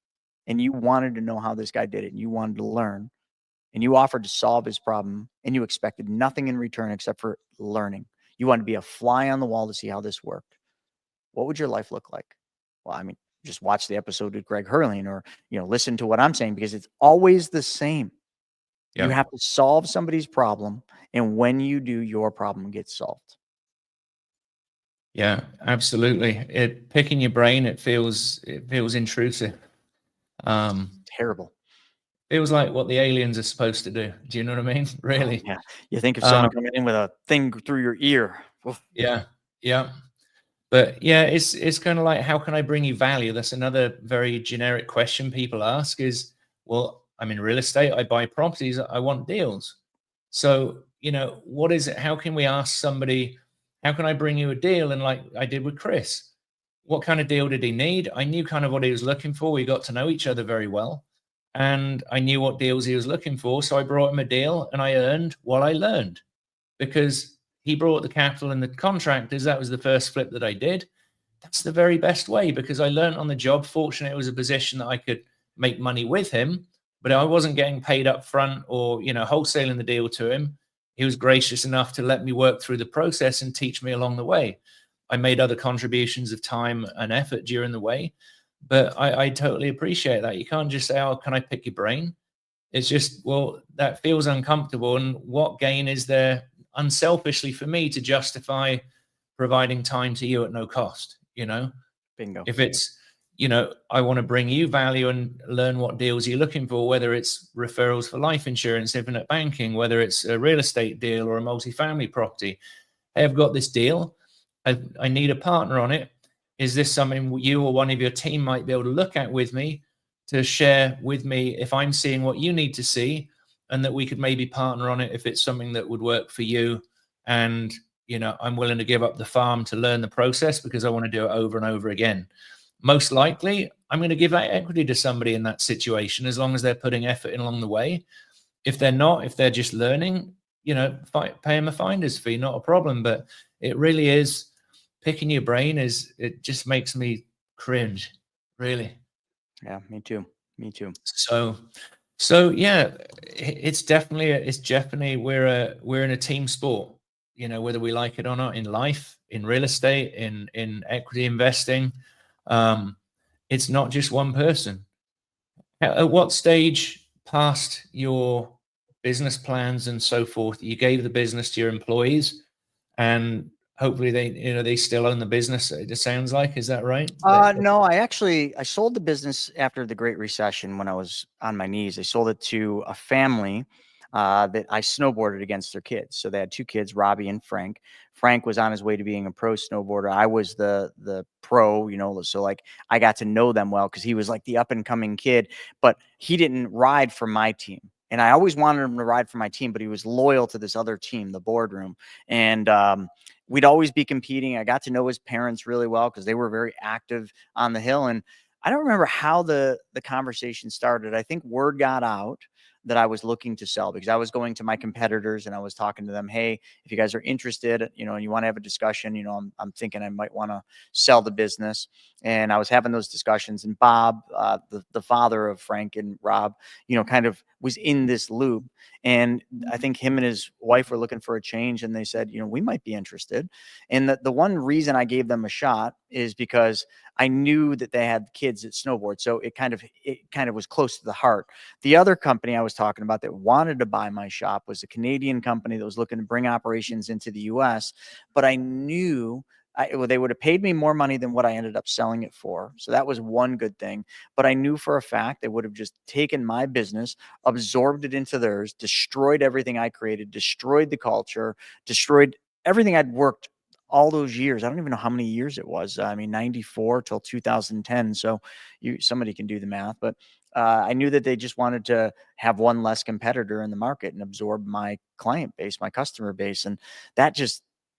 [SPEAKER 3] and you wanted to know how this guy did it and you wanted to learn and you offered to solve his problem and you expected nothing in return except for learning. You wanted to be a fly on the wall to see how this worked. What would your life look like? Well, I mean, just watch the episode with Greg Hurling, or, you know, listen to what I'm saying, because it's always the same. You have to solve somebody's problem. And when you do, your problem gets solved.
[SPEAKER 2] Yeah, absolutely. Picking your brain, it feels intrusive.
[SPEAKER 3] Terrible.
[SPEAKER 2] Feels like what the aliens are supposed to do. Do you know what I mean? Really?
[SPEAKER 3] Yeah. You think of someone coming in with a thing through your ear. Oof.
[SPEAKER 2] Yeah. Yeah. But yeah, it's kind of like, how can I bring you value? That's another very generic question people ask is, well, I'm in real estate. I buy properties. I want deals. So, you know, what is it? How can we ask somebody, how can I bring you a deal? And like I did with Chris, what kind of deal did he need? I knew kind of what he was looking for. We got to know each other very well. And I knew what deals he was looking for. So I brought him a deal and I earned while I learned, because he brought the capital and the contractors. That was the first flip that I did. That's the very best way, because I learned on the job. Fortunately, it was a position that I could make money with him, but I wasn't getting paid up front or, wholesaling the deal to him. He was gracious enough to let me work through the process and teach me along the way. I made other contributions of time and effort during the way, but I totally appreciate that. You can't just say, oh, can I pick your brain? It's just, well, that feels uncomfortable. And what gain is there unselfishly for me to justify providing time to you at no cost?
[SPEAKER 3] Bingo.
[SPEAKER 2] If it's, I want to bring you value and learn what deals you're looking for, whether it's referrals for life insurance, infinite banking, whether it's a real estate deal or a multifamily property. Hey, I've got this deal. I need a partner on it. Is this something you or one of your team might be able to look at with me, to share with me if I'm seeing what you need to see, and that we could maybe partner on it if it's something that would work for you? And, I'm willing to give up the farm to learn the process because I want to do it over and over again. Most likely, I'm going to give that equity to somebody in that situation, as long as they're putting effort in along the way. If they're not, if they're just learning, pay them a finder's fee, not a problem. But it really is, picking your brain it just makes me cringe, really.
[SPEAKER 3] Yeah, me too.
[SPEAKER 2] So yeah, it's definitely we're in a team sport, whether we like it or not, in life, in real estate, in equity investing. It's not just one person. At what stage past your business plans and so forth, you gave the business to your employees, and hopefully they still own the business, it sounds like, is that right?
[SPEAKER 3] No, I sold the business after the Great Recession when I was on my knees. I sold it to a family that I snowboarded against their kids. So they had two kids, Robbie and Frank. Frank was on his way to being a pro snowboarder. I was the pro, so like I got to know them well because he was like the up and coming kid, but he didn't ride for my team. And I always wanted him to ride for my team, but he was loyal to this other team, the boardroom. And we'd always be competing. I got to know his parents really well because they were very active on the hill. And I don't remember how the conversation started. I think word got out that I was looking to sell, because I was going to my competitors and I was talking to them. Hey, if you guys are interested, and you want to have a discussion, I'm thinking I might want to sell the business. And I was having those discussions, and Bob, the father of Frank and Rob, kind of was in this loop. And I think him and his wife were looking for a change, and they said, we might be interested. And the one reason I gave them a shot is because I knew that they had kids that snowboard. So it kind of was close to the heart. The other company I was talking about that wanted to buy my shop was a Canadian company that was looking to bring operations into the US, but I knew they would have paid me more money than what I ended up selling it for. So that was one good thing. But I knew for a fact they would have just taken my business, absorbed it into theirs, destroyed everything I created, destroyed the culture, destroyed everything I'd worked all those years. I don't even know how many years it was. I mean, 94 till 2010. So somebody can do the math, but I knew that they just wanted to have one less competitor in the market and absorb my client base, my customer base. And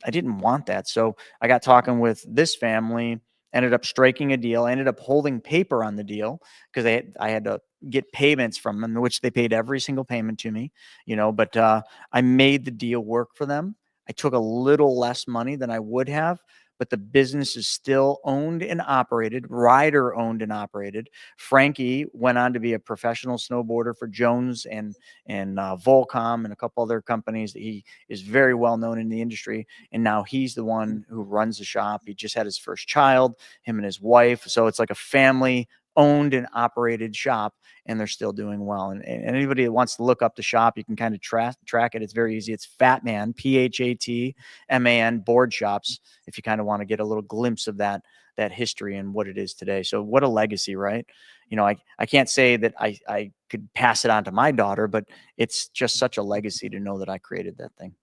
[SPEAKER 3] I didn't want that. So I got talking with this family, ended up striking a deal, ended up holding paper on the deal because I had to get payments from them, which they paid every single payment to me, but I made the deal work for them. I took a little less money than I would have, but the business is still owned and operated, rider owned and operated. Frankie went on to be a professional snowboarder for Jones and Volcom and a couple other companies. He is very well known in the industry, and now he's the one who runs the shop. He just had his first child, him and his wife. So it's like a family owned and operated shop, and they're still doing well. And anybody that wants to look up the shop, you can kind of track it. It's very easy. It's Fatman, Phatman board shops, if you kind of want to get a little glimpse of that history and what it is today. So what a legacy, right? I can't say that I could pass it on to my daughter, but it's just such a legacy to know that I created that thing.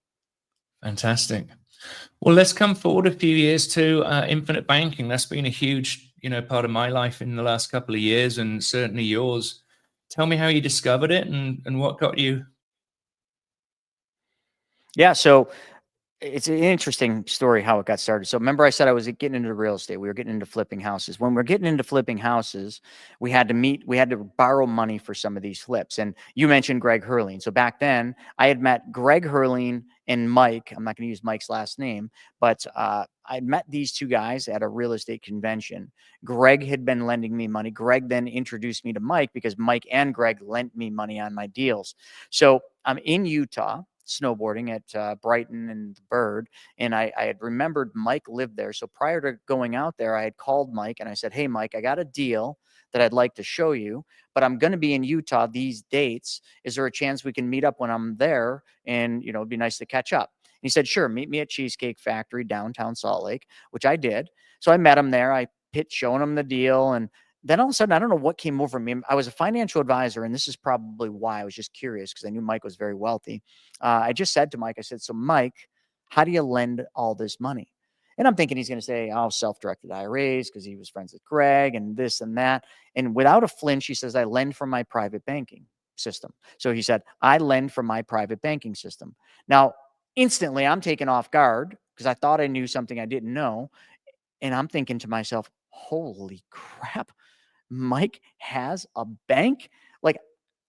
[SPEAKER 2] Fantastic. Well, let's come forward a few years to infinite banking. That's been a huge, part of my life in the last couple of years, and certainly yours. Tell me how you discovered it and what got you.
[SPEAKER 3] Yeah. So it's an interesting story how it got started. So remember I said I was getting into real estate. We were getting into flipping houses. When we're getting into flipping houses, we had to borrow money for some of these flips. And you mentioned Greg Hurling. So back then I had met Greg Hurling and Mike. I'm not going to use Mike's last name, but I met these two guys at a real estate convention. Greg had been lending me money. Greg then introduced me to Mike because Mike and Greg lent me money on my deals. So I'm in Utah snowboarding at Brighton and the Bird. And I had remembered Mike lived there. So prior to going out there, I had called Mike and I said, hey, Mike, I got a deal that I'd like to show you, but I'm going to be in Utah these dates. Is there a chance we can meet up when I'm there? And, it'd be nice to catch up. And he said, sure, meet me at Cheesecake Factory, downtown Salt Lake, which I did. So I met him there. I showing him the deal. And then all of a sudden, I don't know what came over me. I was a financial advisor, and this is probably why I was just curious because I knew Mike was very wealthy. I just said to Mike, I said, so Mike, how do you lend all this money? And I'm thinking he's going to say, oh, self-directed IRAs because he was friends with Greg and this and that. And without a flinch, he says, I lend from my private banking system. So he said, I lend from my private banking system. Now, instantly, I'm taken off guard because I thought I knew something I didn't know. And I'm thinking to myself, holy crap. Mike has a bank? Like,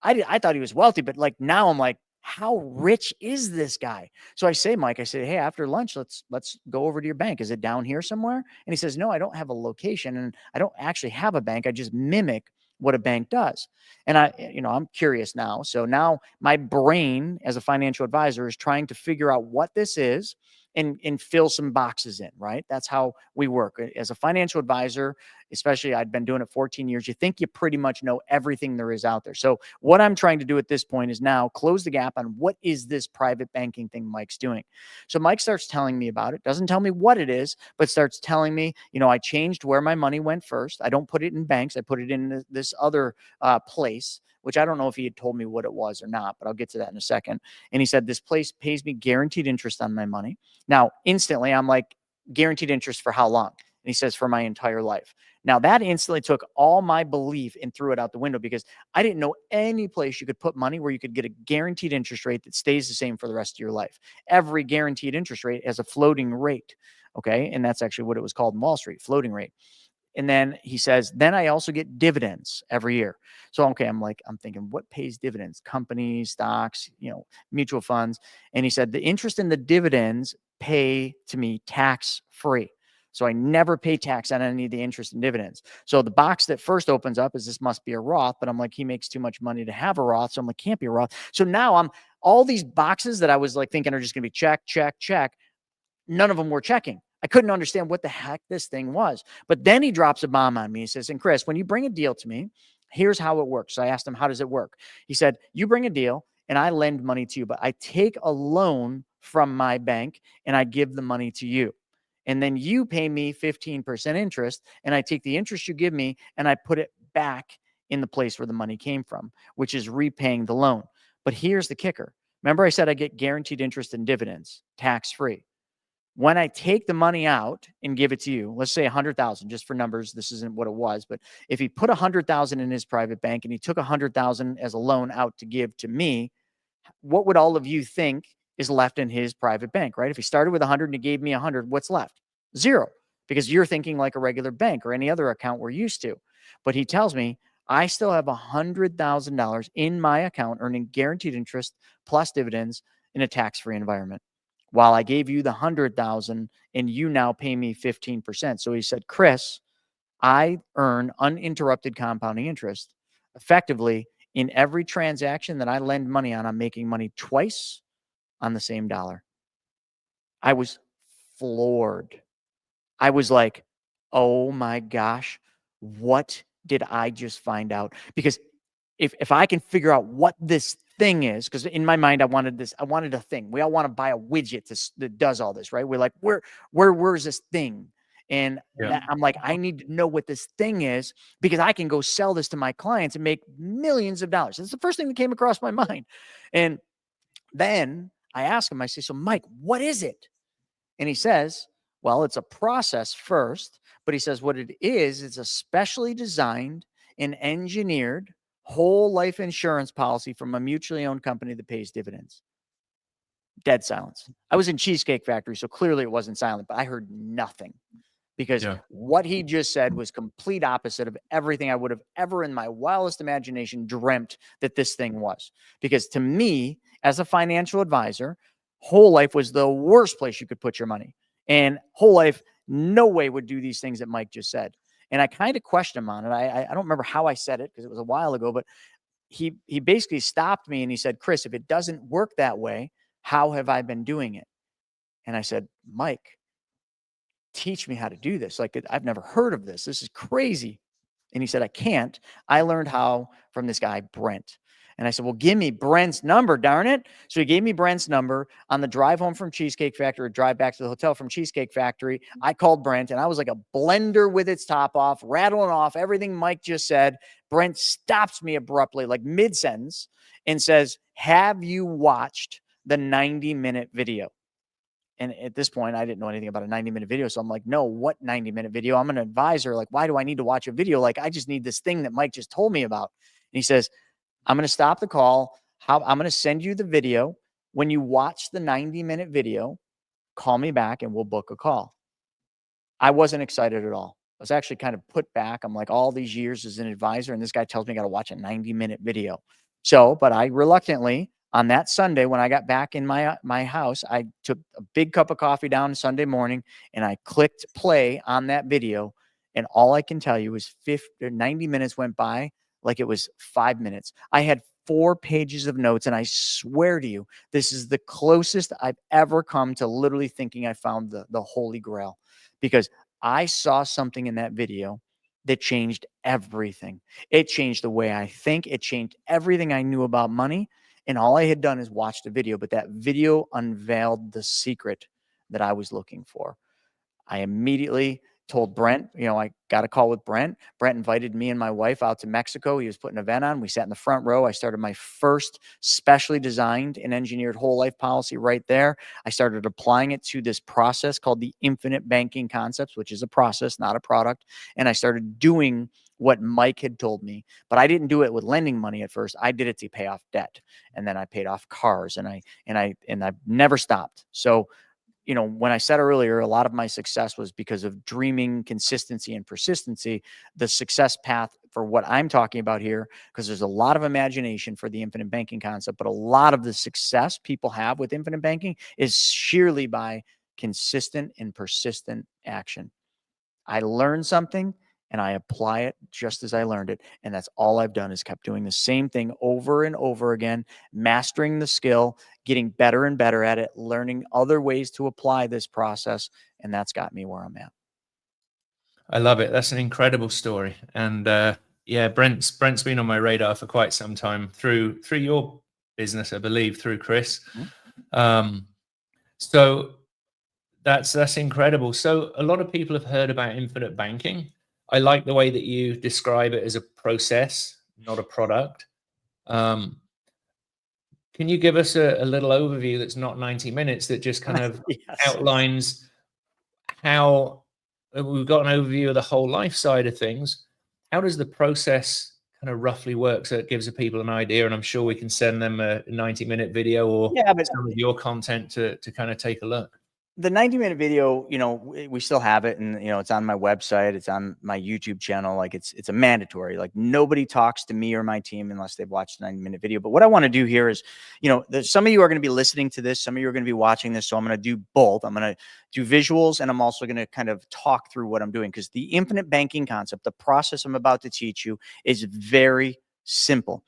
[SPEAKER 3] I thought he was wealthy, but like now I'm like, how rich is this guy? So I say, Mike, I said, hey, after lunch, let's go over to your bank. Is it down here somewhere? And he says, no, I don't have a location and I don't actually have a bank. I just mimic what a bank does. And I'm curious now. So now my brain as a financial advisor is trying to figure out what this is and fill some boxes in, right? That's how we work. As a financial advisor, especially I'd been doing it 14 years, you think you pretty much know everything there is out there. So what I'm trying to do at this point is now close the gap on what is this private banking thing Mike's doing. So Mike starts telling me about it, doesn't tell me what it is, but starts telling me, I changed where my money went first. I don't put it in banks. I put it in this other place, which I don't know if he had told me what it was or not, but I'll get to that in a second. And he said, this place pays me guaranteed interest on my money. Now, instantly, I'm like, guaranteed interest for how long? And he says, for my entire life. Now, that instantly took all my belief and threw it out the window because I didn't know any place you could put money where you could get a guaranteed interest rate that stays the same for the rest of your life. Every guaranteed interest rate has a floating rate. Okay. And that's actually what it was called in Wall Street, floating rate. And then he says, then I also get dividends every year. So, okay, I'm thinking, what pays dividends? Companies, stocks, mutual funds. And he said, the interest in the dividends pay to me tax free. So I never pay tax on any of the interest and dividends. So the box that first opens up is this must be a Roth, but I'm like, he makes too much money to have a Roth. So I'm like, can't be a Roth. So now all these boxes that I was like thinking are just going to be check, check, check. None of them were checking. I couldn't understand what the heck this thing was. But then he drops a bomb on me. He says, and Chris, when you bring a deal to me, here's how it works. So I asked him, how does it work? He said, you bring a deal and I lend money to you, but I take a loan from my bank and I give the money to you. And then you pay me 15% interest and I take the interest you give me and I put it back in the place where the money came from, which is repaying the loan. But here's the kicker. Remember I said I get guaranteed interest and dividends, tax-free. When I take the money out and give it to you, let's say 100,000, just for numbers, this isn't what it was, but if he put 100,000 in his private bank and he took 100,000 as a loan out to give to me, what would all of you think is left in his private bank, right? If he started with 100 and he gave me 100, what's left? Zero, because you're thinking like a regular bank or any other account we're used to. But he tells me I still have $100,000 in my account earning guaranteed interest plus dividends in a tax-free environment. While I gave you the 100,000 and you now pay me 15%. So he said, Chris, I earn uninterrupted compounding interest effectively in every transaction that I lend money on. I'm making money twice on the same dollar. I was floored. I was like, oh my gosh, what did I just find out? Because if I can figure out what this thing is, because in my mind, I wanted a thing. We all want to buy a widget that does all this, right? We're like, where's this thing? And I'm like, I need to know what this thing is because I can go sell this to my clients and make millions of dollars. That's the first thing that came across my mind. And then I ask him, I say, so Mike, what is it? And he says, well, it's a process first, but he says what it is, it's a specially designed and engineered whole life insurance policy from a mutually owned company that pays dividends. Dead silence. I was in Cheesecake Factory, so clearly it wasn't silent, but I heard nothing because what he just said was complete opposite of everything I would have ever in my wildest imagination dreamt that this thing was. Because to me, as a financial advisor, Whole Life was the worst place you could put your money. And Whole Life, no way would do these things that Mike just said. And I kind of questioned him on it. I don't remember how I said it because it was a while ago, but he basically stopped me and he said, Chris, if it doesn't work that way, how have I been doing it? And I said, Mike, teach me how to do this. Like, I've never heard of this. This is crazy. And he said, I can't. I learned how from this guy, Brent. And I said, well, give me Brent's number, darn it. So he gave me Brent's number on the drive home from Cheesecake Factory, drive back to the hotel from Cheesecake Factory. I called Brent and I was like a blender with its top off, rattling off everything Mike just said. Brent stops me abruptly, like mid-sentence, and says, have you watched the 90-minute video? And at this point, I didn't know anything about a 90-minute video. So I'm like, no, what 90-minute video? I'm an advisor. Like, why do I need to watch a video? Like, I just need this thing that Mike just told me about. And he says, I'm going to stop the call. I'm going to send you the video. When you watch the 90-minute video, call me back and we'll book a call. I wasn't excited at all. I was actually kind of put back. I'm like, all these years as an advisor, and this guy tells me I got to watch a 90-minute video. So, but I reluctantly, on that Sunday, when I got back in my house, I took a big cup of coffee down Sunday morning and I clicked play on that video. And all I can tell you is 90 minutes went by like it was 5 minutes. I had 4 pages of notes, and I swear to you, this is the closest I've ever come to literally thinking I found the Holy Grail, because I saw something in that video that changed everything. It changed the way I think. It changed everything I knew about money. And all I had done is watch the video, but that video unveiled the secret that I was looking for. I immediately told Brent, I got a call with Brent. Brent invited me and my wife out to Mexico. He was putting an event on. We sat in the front row. I started my first specially designed and engineered whole life policy right there. I started applying it to this process called the infinite banking concepts, which is a process, not a product. And I started doing what Mike had told me, but I didn't do it with lending money at first. I did it to pay off debt. And then I paid off cars, and I've never stopped. So, when I said earlier, a lot of my success was because of dreaming, consistency, and persistency. The success path for what I'm talking about here, because there's a lot of imagination for the infinite banking concept, but a lot of the success people have with infinite banking is sheerly by consistent and persistent action. I learned something and I apply it just as I learned it. And that's all I've done, is kept doing the same thing over and over again, mastering the skill, getting better and better at it, learning other ways to apply this process. And that's got me where I'm at.
[SPEAKER 2] I love it. That's an incredible story. And yeah, Brent's been on my radar for quite some time through your business, I believe, through Chris.
[SPEAKER 3] Mm-hmm.
[SPEAKER 2] So that's incredible. So a lot of people have heard about infinite banking. I like the way that you describe it as a process, not a product. Can you give us a little overview that's not 90 minutes, that just kind of
[SPEAKER 3] Yes.
[SPEAKER 2] outlines how we've got an overview of the whole life side of things? How does the process kind of roughly work, so it gives the people an idea? And I'm sure we can send them a 90-minute video or some of your content to kind of take a look.
[SPEAKER 3] The 90-minute video, we still have it, and it's on my website, it's on my YouTube channel. Like, it's a mandatory. Like, nobody talks to me or my team unless they've watched the 90-minute video. But what I want to do here is, some of you are going to be listening to this, some of you are going to be watching this. So I'm going to do both. I'm going to do visuals, and I'm also going to kind of talk through what I'm doing, because the infinite banking concept, the process I'm about to teach you, is very simple.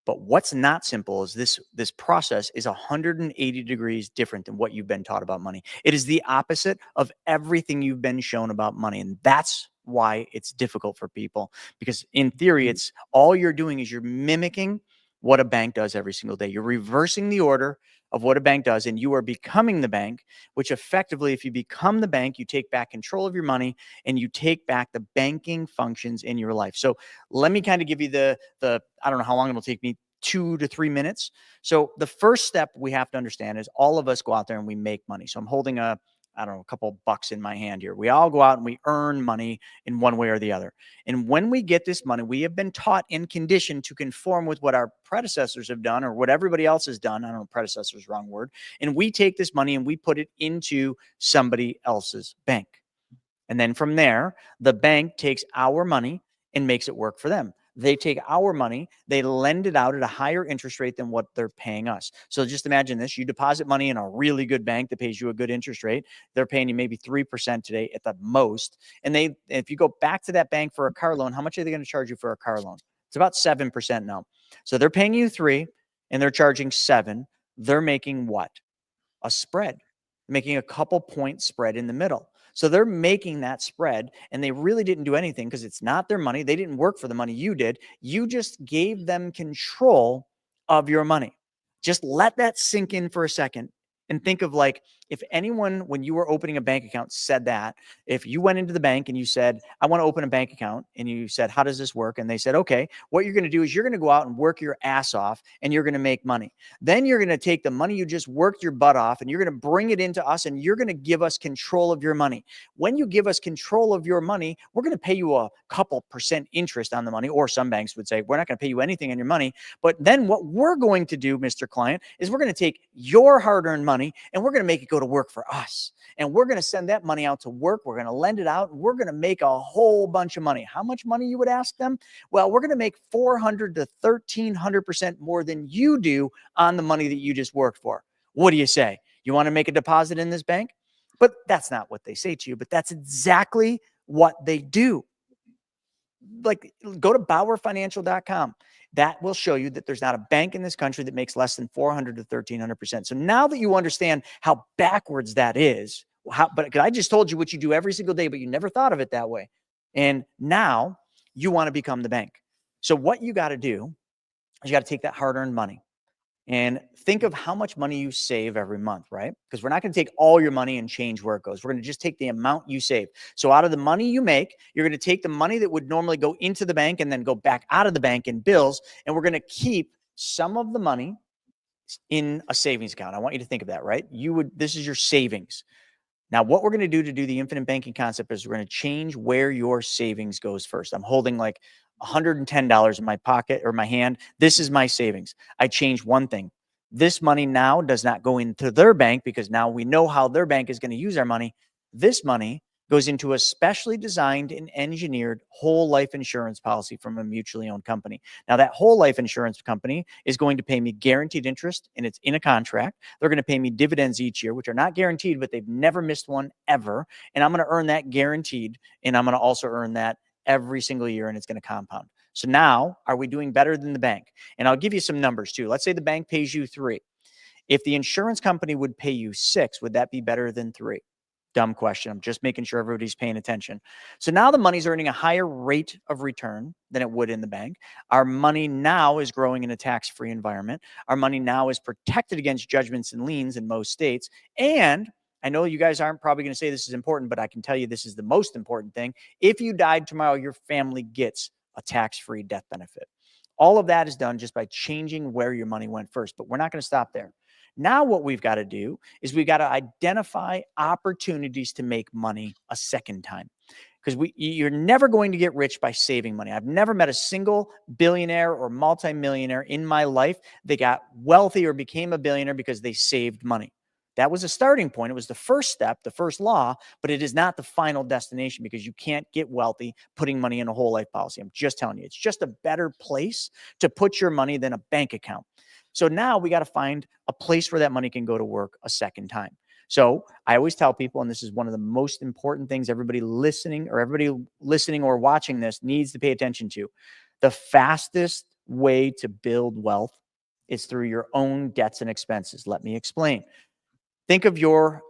[SPEAKER 3] But what's not simple is this process is 180 degrees different than what you've been taught about money. It is the opposite of everything you've been shown about money. And that's why it's difficult for people, because in theory, it's all you're doing is you're mimicking what a bank does every single day. You're reversing the order of what a bank does, and you are becoming the bank, which effectively, if you become the bank, you take back control of your money and you take back the banking functions in your life. So let me kind of give you the I don't know how long it'll take me, 2 to 3 minutes. So the first step we have to understand is all of us go out there and we make money. So I'm holding a I don't know, a couple bucks in my hand here. We all go out and we earn money in one way or the other. And when we get this money, we have been taught and conditioned to conform with what our predecessors have done or what everybody else has done. I don't know, predecessor is wrong word. And we take this money and we put it into somebody else's bank. And then from there, the bank takes our money and makes it work for them. They take our money, they lend it out at a higher interest rate than what they're paying us. So just imagine this, you deposit money in a really good bank that pays you a good interest rate. They're paying you maybe 3% today at the most. And if you go back to that bank for a car loan, how much are they going to charge you for a car loan? It's about 7% now. So they're paying you 3 and they're charging 7. They're making what? A spread, making a couple point spread in the middle. So they're making that spread and they really didn't do anything because it's not their money. They didn't work for the money you did. You just gave them control of your money. Just let that sink in for a second and think of like if anyone, when you were opening a bank account, said that, if you went into the bank and you said, I want to open a bank account, and you said, how does this work? And they said, okay, what you're going to do is you're going to go out and work your ass off and you're going to make money. Then you're going to take the money you just worked your butt off and you're going to bring it into us and you're going to give us control of your money. When you give us control of your money, we're going to pay you a couple % interest on the money, or some banks would say, we're not going to pay you anything on your money. But then what we're going to do, Mr. Client, is we're going to take your hard-earned money and we're going to make it go to work for us. And we're going to send that money out to work. We're going to lend it out and we're going to make a whole bunch of money. How much money, you would ask them? Well, we're going to make 400 to 1,300% more than you do on the money that you just worked for. What do you say? You want to make a deposit in this bank? But that's not what they say to you, but that's exactly what they do. Like, go to BauerFinancial.com. That will show you that there's not a bank in this country that makes less than 400 to 1,300%. So now that you understand how backwards that is, but I just told you what you do every single day, but you never thought of it that way. And now you want to become the bank. So what you got to do is you got to take that hard-earned money and think of how much money you save every month, right? Because we're not going to take all your money and change where it goes. We're going to just take the amount you save. So out of the money you make, you're going to take the money that would normally go into the bank and then go back out of the bank in bills. And we're going to keep some of the money in a savings account. I want you to think of that, right? This is your savings. Now, what we're going to do the infinite banking concept is we're going to change where your savings goes first. I'm holding like $110 in my pocket or my hand. This is my savings. I change one thing. This money now does not go into their bank because now we know how their bank is going to use our money. This money goes into a specially designed and engineered whole life insurance policy from a mutually owned company. Now, that whole life insurance company is going to pay me guaranteed interest, and it's in a contract. They're going to pay me dividends each year, which are not guaranteed, but they've never missed one ever. And I'm going to earn that guaranteed, and I'm going to also earn that every single year, and it's going to compound. So now, are we doing better than the bank? And I'll give you some numbers too. Let's say the bank pays you 3. If the insurance company would pay you 6, would that be better than 3? Dumb question. I'm just making sure everybody's paying attention. So now the money's earning a higher rate of return than it would in the bank. Our money now is growing in a tax-free environment. Our money now is protected against judgments and liens in most states. And I know you guys aren't probably going to say this is important, but I can tell you this is the most important thing. If you died tomorrow, your family gets a tax-free death benefit. All of that is done just by changing where your money went first, but we're not going to stop there. Now what we've got to do is we've got to identify opportunities to make money a second time. Because you're never going to get rich by saving money. I've never met a single billionaire or multimillionaire in my life that got wealthy or became a billionaire because they saved money. That was a starting point. It was the first step, the first law, but it is not the final destination because you can't get wealthy putting money in a whole life policy. I'm just telling you, it's just a better place to put your money than a bank account. So now we got to find a place where that money can go to work a second time. So I always tell people, and this is one of the most important things everybody listening or watching this needs to pay attention to. The fastest way to build wealth is through your own debts and expenses. Let me explain. Think of your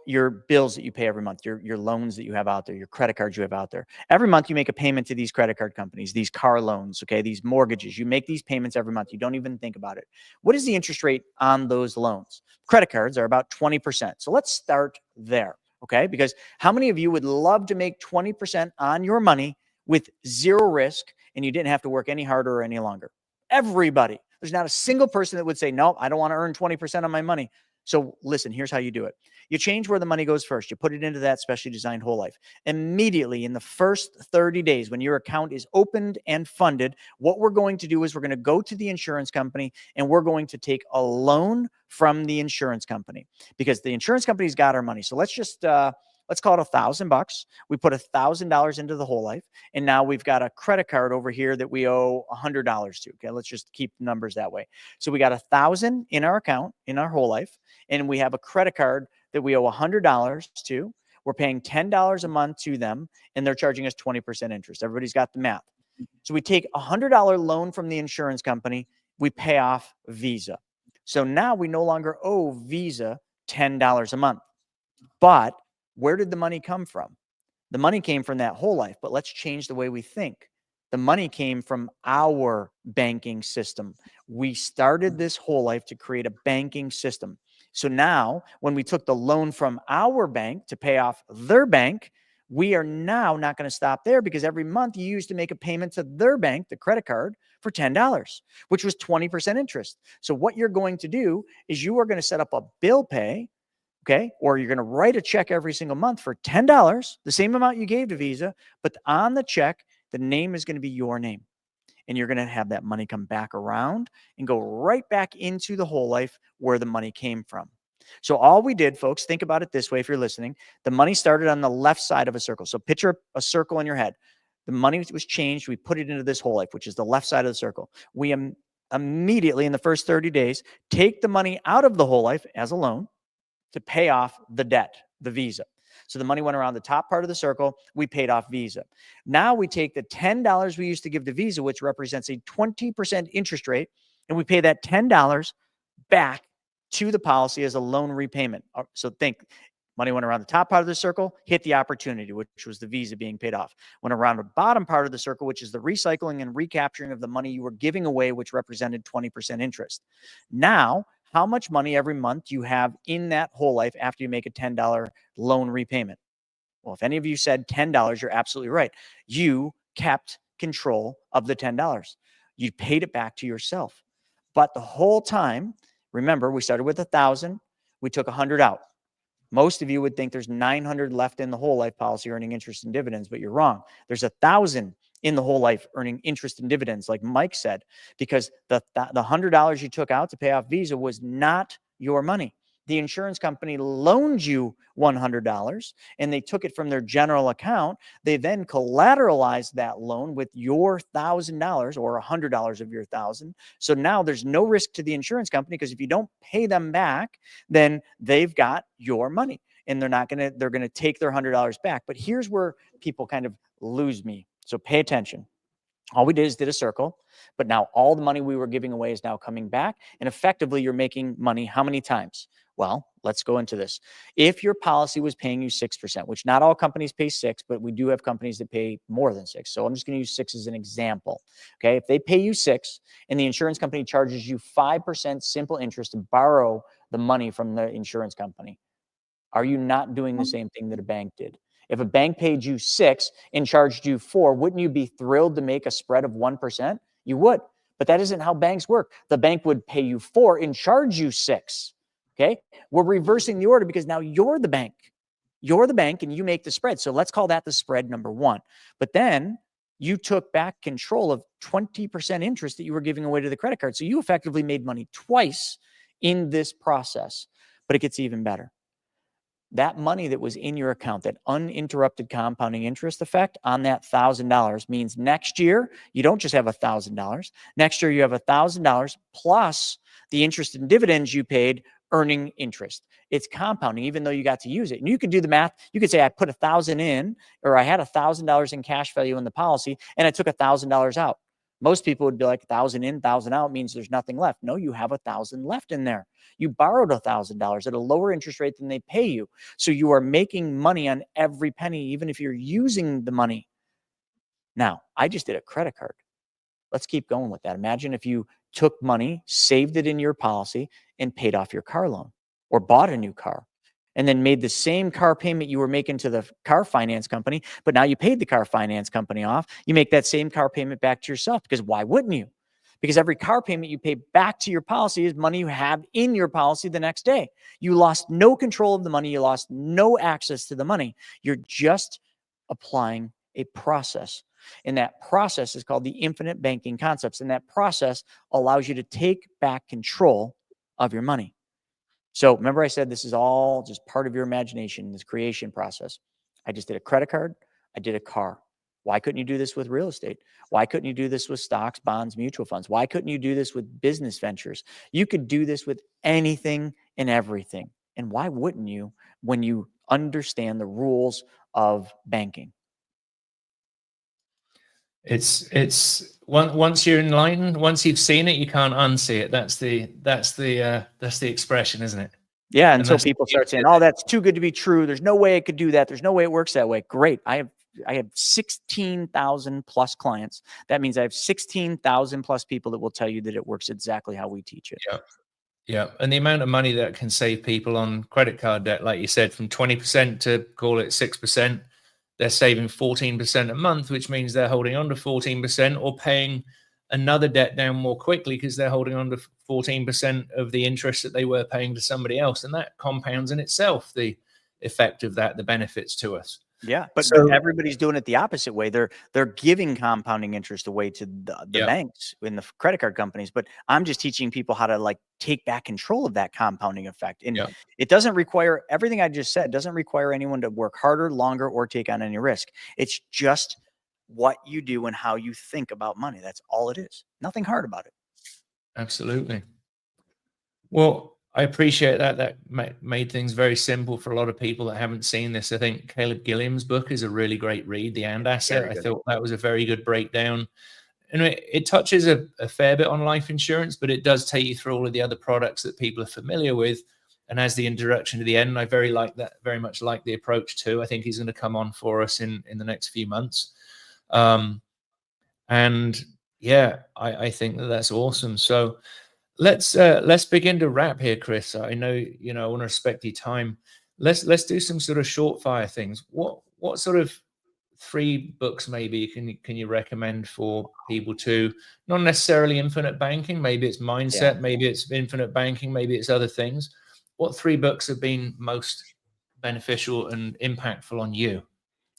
[SPEAKER 3] bills that you pay every month, your loans that you have out there, your credit cards you have out there. Every month you make a payment to these credit card companies, these car loans, okay, these mortgages. You make these payments every month. You don't even think about it. What is the interest rate on those loans? Credit cards are about 20%. So let's start there, okay? Because how many of you would love to make 20% on your money with zero risk and you didn't have to work any harder or any longer? Everybody. There's not a single person that would say, no, I don't want to earn 20% on my money. So listen, here's how you do it. You change where the money goes first. You put it into that specially designed whole life. Immediately in the first 30 days, when your account is opened and funded, what we're going to do is we're going to go to the insurance company and we're going to take a loan from the insurance company, because the insurance company's got our money. So let's just, let's call it $1,000. We put $1,000 into the whole life. And now we've got a credit card over here that we owe $100 to. Okay. Let's just keep numbers that way. So we got $1,000 in our account, in our whole life. And we have a credit card that we owe $100 to. We're paying $10 a month to them, and they're charging us 20% interest. Everybody's got the math. So we take a $100 loan from the insurance company. We pay off Visa. So now we no longer owe Visa $10 a month. But where did the money come from? The money came from that whole life, but let's change the way we think. The money came from our banking system. We started this whole life to create a banking system. So now when we took the loan from our bank to pay off their bank, we are now not going to stop there, because every month you used to make a payment to their bank, the credit card, for $10, which was 20% interest. So what you're going to do is you are going to set up a bill pay, okay? Or you're going to write a check every single month for $10, the same amount you gave to Visa, but on the check, the name is going to be your name. And you're going to have that money come back around and go right back into the whole life where the money came from. So all we did, folks, think about it this way. If you're listening, the money started on the left side of a circle. So picture a circle in your head. The money was changed. We put it into this whole life, which is the left side of the circle. We immediately in the first 30 days, take the money out of the whole life as a loan to pay off the debt, the Visa. So the money went around the top part of the circle. We paid off Visa. Now we take the $10 we used to give to Visa, which represents a 20% interest rate, and we pay that $10 back to the policy as a loan repayment. So think, money went around the top part of the circle, hit the opportunity, which was the Visa being paid off. Went around the bottom part of the circle, which is the recycling and recapturing of the money you were giving away, which represented 20% interest. Now, how much money every month do you have in that whole life after you make a $10 loan repayment? Well, if any of you said $10, you're absolutely right. You kept control of the $10. You paid it back to yourself. But the whole time, remember, we started with 1,000. We took 100 out. Most of you would think there's 900 left in the whole life policy earning interest and dividends, but you're wrong. There's 1,000 in the whole life earning interest and dividends, like Mike said, because the $100 you took out to pay off Visa was not your money. The insurance company loaned you $100 and they took it from their general account. They then collateralized that loan with your $1,000 or $100 of your 1,000. So now there's no risk to the insurance company, because if you don't pay them back, then they've got your money and they're going to take their $100 back. But here's where people kind of lose me. So pay attention. All we did is did a circle, but now all the money we were giving away is now coming back. And effectively, you're making money how many times? Well, let's go into this. If your policy was paying you 6%, which not all companies pay 6%, but we do have companies that pay more than 6%. So I'm just going to use 6% as an example. Okay. If they pay you 6% and the insurance company charges you 5% simple interest to borrow the money from the insurance company, are you not doing the same thing that a bank did? If a bank paid you 6% and charged you 4%, wouldn't you be thrilled to make a spread of 1%? You would, but that isn't how banks work. The bank would pay you 4% and charge you 6%. Okay. We're reversing the order, because now you're the bank. You're the bank and you make the spread. So let's call that the spread number one. But then you took back control of 20% interest that you were giving away to the credit card. So you effectively made money twice in this process. But it gets even better. That money that was in your account, that uninterrupted compounding interest effect on that $1,000, means next year, you don't just have $1,000. Next year, you have $1,000 plus the interest and dividends you paid earning interest. It's compounding, even though you got to use it. And you could do the math. You could say, I put 1,000 in, or I had $1,000 in cash value in the policy, and I took $1,000 out. Most people would be like, 1,000 in, 1,000 out means there's nothing left. No, you have 1,000 left in there. You borrowed $1,000 at a lower interest rate than they pay you. So you are making money on every penny, even if you're using the money. Now, I just did a credit card. Let's keep going with that. Imagine if you took money, saved it in your policy, and paid off your car loan, or bought a new car, and then made the same car payment you were making to the car finance company, but now you paid the car finance company off. You make that same car payment back to yourself, because why wouldn't you? because every car payment you pay back to your policy is money you have in your policy the next day. You lost no control of the money. You lost no access to the money. You're just applying a process. And that process is called the infinite banking concepts. And that process allows you to take back control of your money. So remember I said this is all just part of your imagination, this creation process. I just did a credit card. I did a car. Why couldn't you do this with real estate? Why couldn't you do this with stocks, bonds, mutual funds? Why couldn't you do this with business ventures? You could do this with anything and everything. And why wouldn't you when you understand the rules of banking?
[SPEAKER 2] It's once you're enlightened, once you've seen it, you can't unsee it. That's the expression, isn't it?
[SPEAKER 3] Yeah.
[SPEAKER 2] And
[SPEAKER 3] Until
[SPEAKER 2] that's
[SPEAKER 3] people start saying, "Oh, that's too good to be true. There's no way it could do that. There's no way it works that way." Great. I have 16,000 plus clients. That means I have 16,000 plus people that will tell you that it works exactly how we teach it.
[SPEAKER 2] Yeah. Yeah. And the amount of money that can save people on credit card debt, like you said, from 20% to call it 6%, they're saving 14% a month, which means they're holding on to 14% or paying another debt down more quickly because they're holding on to 14% of the interest that they were paying to somebody else. And that compounds in itself the effect of that, the benefits to us.
[SPEAKER 3] Yeah, but
[SPEAKER 2] So-
[SPEAKER 3] everybody's doing it the opposite way. They're giving compounding interest away to the
[SPEAKER 2] Yeah.
[SPEAKER 3] banks and the credit card companies. But I'm just teaching people how to like take back control of that compounding effect. And
[SPEAKER 2] Yeah.
[SPEAKER 3] it doesn't require everything I just said doesn't require anyone to work harder, longer, or take on any risk. It's just what you do and how you think about money. That's all it is. Nothing hard about it.
[SPEAKER 2] Absolutely. Well, I appreciate that. That made things very simple for a lot of people that haven't seen this. I think Caleb Gilliam's book is a really great read, The And Asset. I thought that was a very good breakdown. And it touches a fair bit on life insurance, but it does take you through all of the other products that people are familiar with. And as the introduction to the end, I very much like the approach too. I think he's going to come on for us in the next few months. And yeah, I think that's awesome. So let's begin to wrap here, Chris. I know, I want to respect your time. Let's do some sort of short fire things. What sort of 3 books maybe can you recommend for people to, not necessarily infinite banking, maybe it's mindset, maybe it's infinite banking, maybe it's other things. What 3 books have been most beneficial and impactful on you?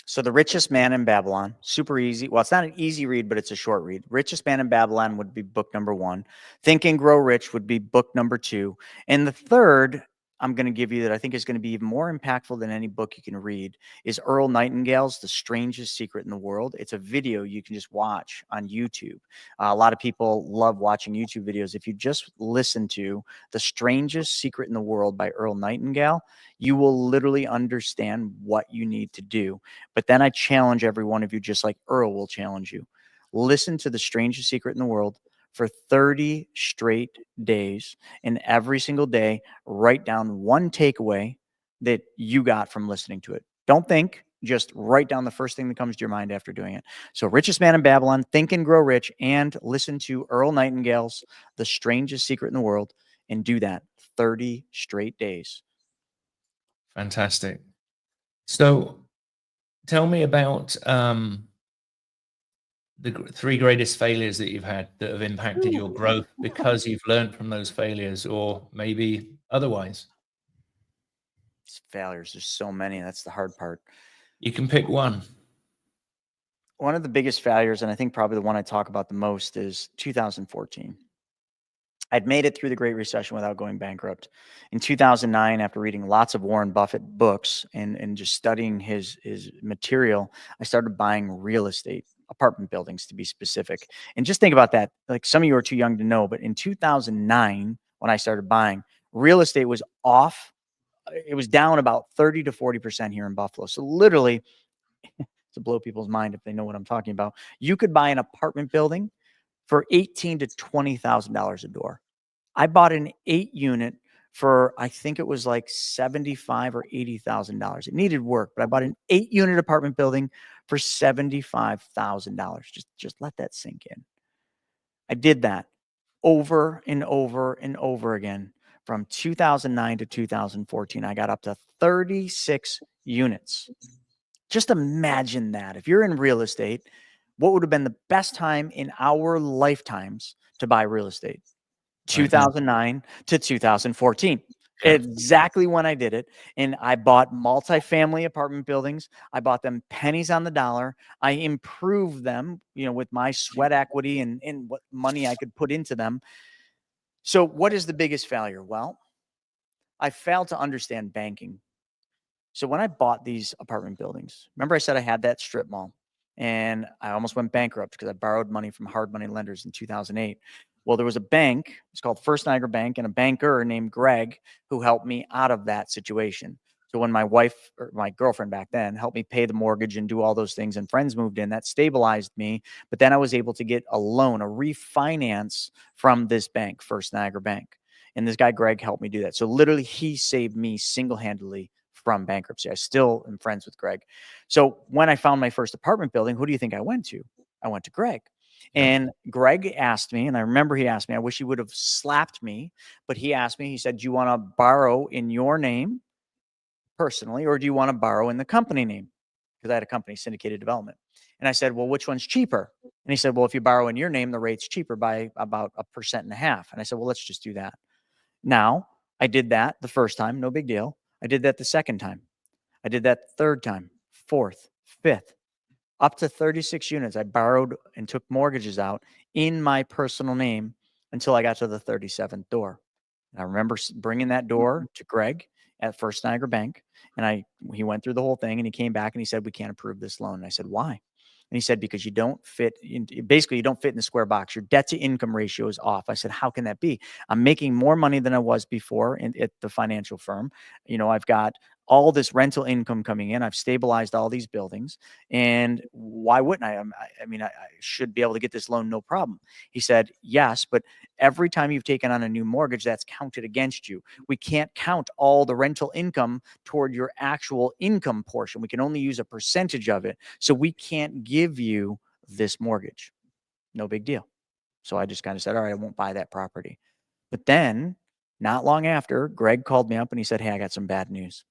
[SPEAKER 3] So The Richest Man in Babylon, super easy. Well, it's not an easy read, but it's a short read. Richest Man in Babylon would be book number 1. Think and Grow Rich would be book number 2. And the third I'm going to give you that I think is going to be even more impactful than any book you can read is Earl Nightingale's The Strangest Secret in the World. It's a video you can just watch on YouTube. A lot of people love watching YouTube videos. If you just listen to The Strangest Secret in the World by Earl Nightingale, you will literally understand what you need to do. But then I challenge every one of you, just like Earl will challenge you. Listen to The Strangest Secret in the World for 30 straight days, and every single day, write down one takeaway that you got from listening to it. Don't think, just write down the first thing that comes to your mind after doing it. So Richest Man in Babylon, Think and Grow Rich, and listen to Earl Nightingale's The Strangest Secret in the World, and do that 30 straight days.
[SPEAKER 2] Fantastic. So tell me about the 3 greatest failures that you've had that have impacted your growth because you've learned from those failures, or maybe otherwise.
[SPEAKER 3] It's failures, there's so many. That's the hard part.
[SPEAKER 2] You can pick one.
[SPEAKER 3] One of the biggest failures, and I think probably the one I talk about the most, is 2014. I'd made it through the Great Recession without going bankrupt. In 2009, after reading lots of Warren Buffett books and just studying his material, I started buying real estate, apartment buildings to be specific. And just think about that. Like, some of you are too young to know, but in 2009, when I started buying, real estate was off. It was down about 30 to 40% here in Buffalo. So literally, to blow people's mind if they know what I'm talking about, you could buy an apartment building for $18,000 to $20,000 a door. I bought an 8-unit for, I think it was like $75,000 or $80,000. It needed work, but I bought an 8-unit apartment building for $75,000. Just let that sink in. I did that over and over and over again from 2009 to 2014. I got up to 36 units. Just imagine that. If you're in real estate, what would have been the best time in our lifetimes to buy real estate?
[SPEAKER 2] Right now.
[SPEAKER 3] 2009 to 2014.
[SPEAKER 2] Yeah.
[SPEAKER 3] Exactly when I did it. And I bought multifamily apartment buildings. I bought them pennies on the dollar. I improved them, with my sweat equity and what money I could put into them. So what is the biggest failure? Well, I failed to understand banking. So when I bought these apartment buildings, remember I said I had that strip mall and I almost went bankrupt because I borrowed money from hard money lenders in 2008. Well, there was a bank, it's called First Niagara Bank, and a banker named Greg who helped me out of that situation. So when my wife, or my girlfriend back then, helped me pay the mortgage and do all those things, and friends moved in, that stabilized me. But then I was able to get a loan, a refinance from this bank, First Niagara Bank. And this guy, Greg, helped me do that. So literally he saved me single-handedly from bankruptcy. I still am friends with Greg. So when I found my first apartment building, who do you think I went to? I went to Greg.
[SPEAKER 2] Yeah.
[SPEAKER 3] And Greg asked me, and I remember he asked me, I wish he would have slapped me, but he asked me, he said, do you want to borrow in your name personally, or do you want to borrow in the company name? Because I had a company, Syndicated Development. And I said, well, which one's cheaper? And he said, well, if you borrow in your name, the rate's cheaper by about 1.5%. And I said, well, let's just do that. Now, I did that the first time, no big deal. I did that the second time. I did that third time, fourth, fifth, up to 36 units. I borrowed and took mortgages out in my personal name until I got to the 37th door. And I remember bringing that door to Greg at First Niagara Bank, and he went through the whole thing, and he came back and he said, we can't approve this loan. And I said, why? And he said, because you don't fit in, basically you don't fit in the square box. Your debt to income ratio is off. I said, how can that be? I'm making more money than I was before at the financial firm. I've got all this rental income coming in. I've stabilized all these buildings. And why wouldn't I? I should be able to get this loan, no problem. He said, yes, but every time you've taken on a new mortgage, that's counted against you. We can't count all the rental income toward your actual income portion. We can only use a percentage of it. So we can't give you this mortgage. No big deal. So I just kind of said, all right, I won't buy that property. But then not long after, Greg called me up and he said, hey, I got some bad news.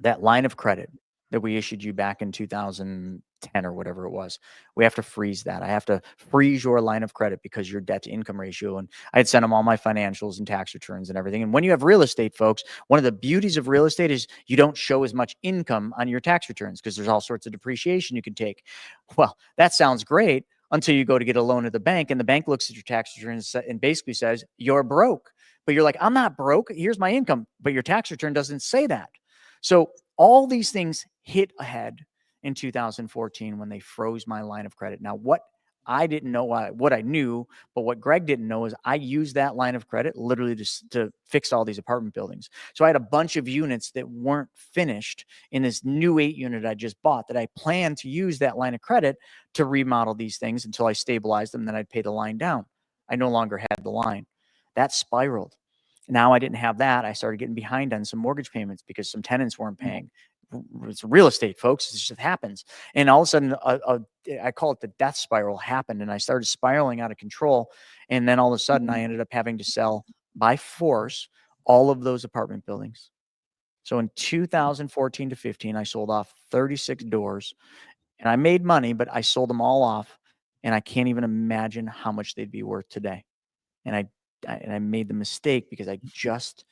[SPEAKER 3] That line of credit that we issued you back in 2010 or whatever it was, we have to freeze that. I have to freeze your line of credit because your debt to income ratio. And I had sent them all my financials and tax returns and everything. And when you have real estate, folks, one of the beauties of real estate is you don't show as much income on your tax returns because there's all sorts of depreciation you can take. Well, that sounds great until you go to get a loan at the bank, and the bank looks at your tax returns and basically says, you're broke. But you're like, I'm not broke. Here's my income. But your tax return doesn't say that. So all these things hit ahead in 2014 when they froze my line of credit. Now, what I didn't know, what I knew, but what Greg didn't know is I used that line of credit literally to fix all these apartment buildings. So I had a bunch of units that weren't finished in this new 8-unit I just bought that I planned to use that line of credit to remodel these things until I stabilized them. Then I'd pay the line down. I no longer had the line. That spiraled. Now I didn't have that. I started getting behind on some mortgage payments because some tenants weren't paying. It's real estate, folks. It just happens. And all of a sudden, I call it the death spiral happened, and I started spiraling out of control. And then all of a sudden, I ended up having to sell by force all of those apartment buildings. So in 2014 to 15, I sold off 36 doors, and I made money, but I sold them all off, and I can't even imagine how much they'd be worth today. And I made the mistake because I just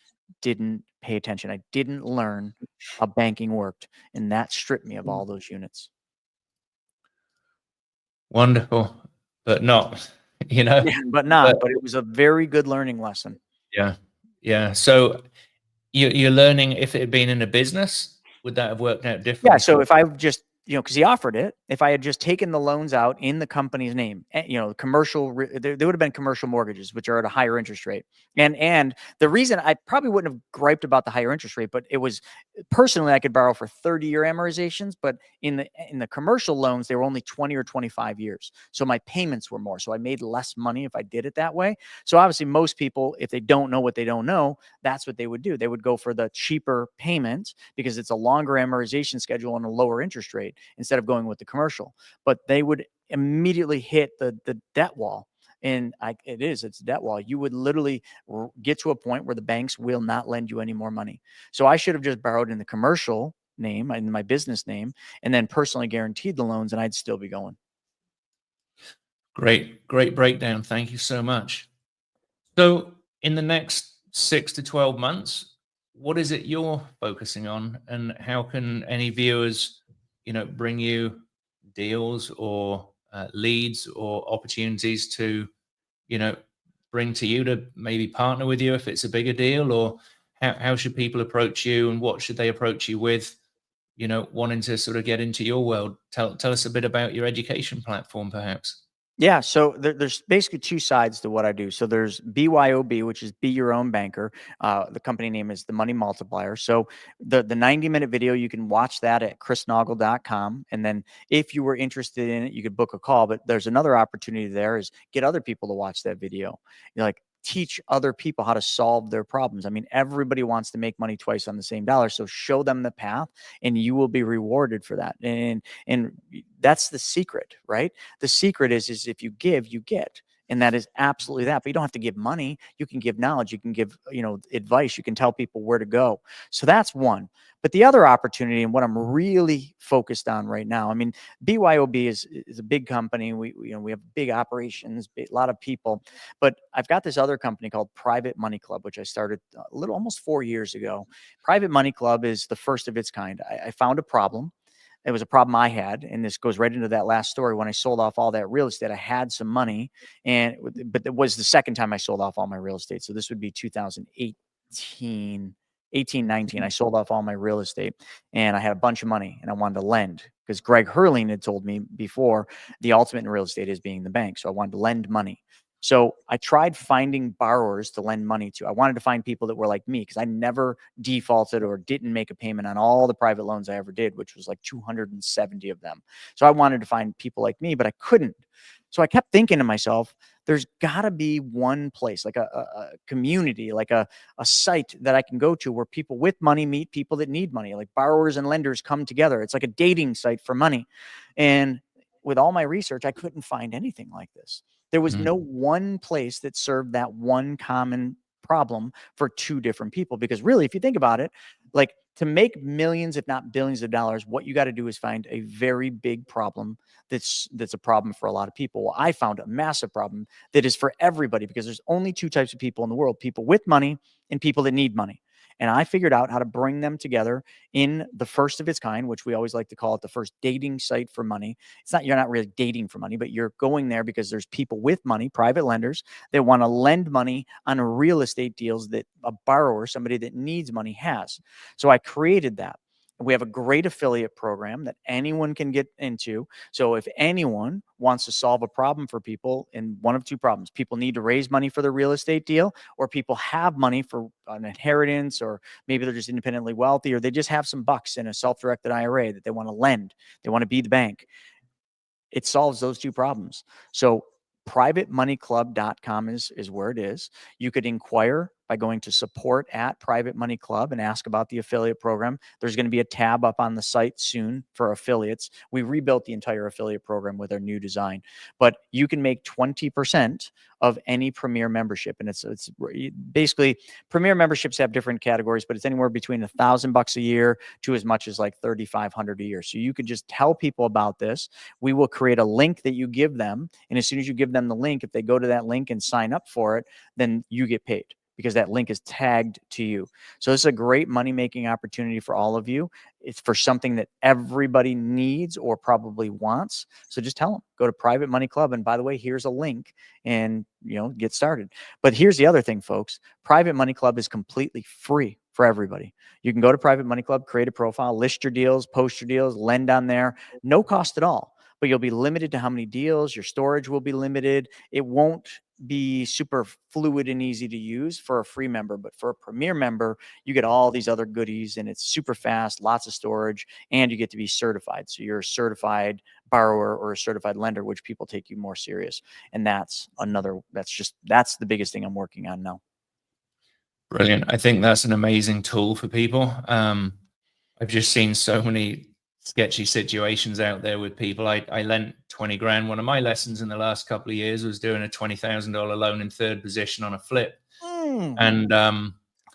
[SPEAKER 3] didn't pay attention. I didn't learn how banking worked, and that stripped me of all those units.
[SPEAKER 2] Wonderful, but not,
[SPEAKER 3] Yeah, but it was a very good learning lesson.
[SPEAKER 2] Yeah. Yeah. So you're learning, if it had been in a business, would that have worked out differently?
[SPEAKER 3] Yeah. So if I just, because he offered it, if I had just taken the loans out in the company's name, commercial, there would have been commercial mortgages, which are at a higher interest rate. And the reason I probably wouldn't have griped about the higher interest rate, but it was personally, I could borrow for 30-year amortizations, but in the commercial loans, they were only 20 or 25 years. So my payments were more. So I made less money if I did it that way. So obviously most people, if they don't know what they don't know, that's what they would do. They would go for the cheaper payment because it's a longer amortization schedule and a lower interest rate, instead of going with the commercial. But they would immediately hit the debt wall. And it's debt wall. You would literally get to a point where the banks will not lend you any more money. So I should have just borrowed in the commercial name, in my business name, and then personally guaranteed the loans, and I'd still be going.
[SPEAKER 2] Great breakdown. Thank you so much. So in the next 6 to 12 months, what is it you're focusing on, and how can any viewers, bring you deals or leads or opportunities to, you know, bring to you to maybe partner with you if it's a bigger deal, or how should people approach you, and what should they approach you with, wanting to sort of get into your world? Tell us a bit about your education platform, perhaps.
[SPEAKER 3] Yeah, so there's basically two sides to what I do. So there's BYOB, which is Be Your Own Banker. The company name is the Money Multiplier. So the 90-minute video, you can watch that at chrisnaugle.com. And then if you were interested in it, you could book a call. But there's another opportunity there is get other people to watch that video. Like teach other people how to solve their problems. I mean, everybody wants to make money twice on the same dollar. So show them the path and you will be rewarded for that. And that's the secret, right? The secret is if you give, you get. And that is absolutely that. But you don't have to give money. You can give knowledge. You can give, advice. You can tell people where to go. So that's one. But the other opportunity, and what I'm really focused on right now, I mean, BYOB is a big company. We have big operations, a lot of people. But I've got this other company called Private Money Club, which I started almost 4 years ago. Private Money Club is the first of its kind. I found a problem. It was a problem I had, and this goes right into that last story. When I sold off all that real estate, I had some money, but it was the second time I sold off all my real estate. So this would be 2018, 19. I sold off all my real estate, and I had a bunch of money, and I wanted to lend because Greg Hurling had told me before the ultimate in real estate is being the bank. So I wanted to lend money. So I tried finding borrowers to lend money to. I wanted to find people that were like me because I never defaulted or didn't make a payment on all the private loans I ever did, which was like 270 of them. So I wanted to find people like me, but I couldn't. So I kept thinking to myself, there's got to be one place, like a community, like a site that I can go to where people with money meet people that need money, like borrowers and lenders come together. It's like a dating site for money. And with all my research, I couldn't find anything like this. There was no one place that served that one common problem for two different people. Because really, if you think about it, like to make millions, if not billions of dollars, what you got to do is find a very big problem that's a problem for a lot of people. Well, I found a massive problem that is for everybody because there's only two types of people in the world: people with money and people that need money. And I figured out how to bring them together in the first of its kind, which we always like to call it the first dating site for money. It's not, you're not really dating for money, but you're going there because there's people with money, private lenders, that want to lend money on real estate deals that a borrower, somebody that needs money, has. So I created that. We have a great affiliate program that anyone can get into. So if anyone wants to solve a problem for people, in one of two problems: people need to raise money for their real estate deal, or people have money for an inheritance, or maybe they're just independently wealthy, or they just have some bucks in a self-directed IRA that they want to lend. They want to be the bank. It solves those two problems. So privatemoneyclub.com is where it is. You could inquire by going to support at Private Money Club and ask about the affiliate program. There's going to be a tab up on the site soon for affiliates. We rebuilt the entire affiliate program with our new design, but you can make 20% of any premier membership. And it's basically, premier memberships have different categories, but it's anywhere between $1,000 a year to as much as like $3,500 a year. So you could just tell people about this. We will create a link that you give them. And as soon as you give them the link, if they go to that link and sign up for it, then you get paid, because that link is tagged to you. So this is a great money-making opportunity for all of you. It's for something that everybody needs or probably wants. So just tell them, go to Private Money Club. And by the way, here's a link, and get started. But here's the other thing, folks. Private Money Club is completely free for everybody. You can go to Private Money Club, create a profile, list your deals, post your deals, lend on there. No cost at all. But you'll be limited to how many deals. Your storage will be limited. It won't be super fluid and easy to use for a free member, but for a premier member, you get all these other goodies, and it's super fast, lots of storage, and you get to be certified. So you're a certified borrower or a certified lender, which people take you more serious. And that's the biggest thing I'm working on now.
[SPEAKER 2] Brilliant. I think that's an amazing tool for people. I've just seen so many sketchy situations out there with people. I lent 20 grand. One of my lessons in the last couple of years was doing a $20,000 loan in third position on a flip. And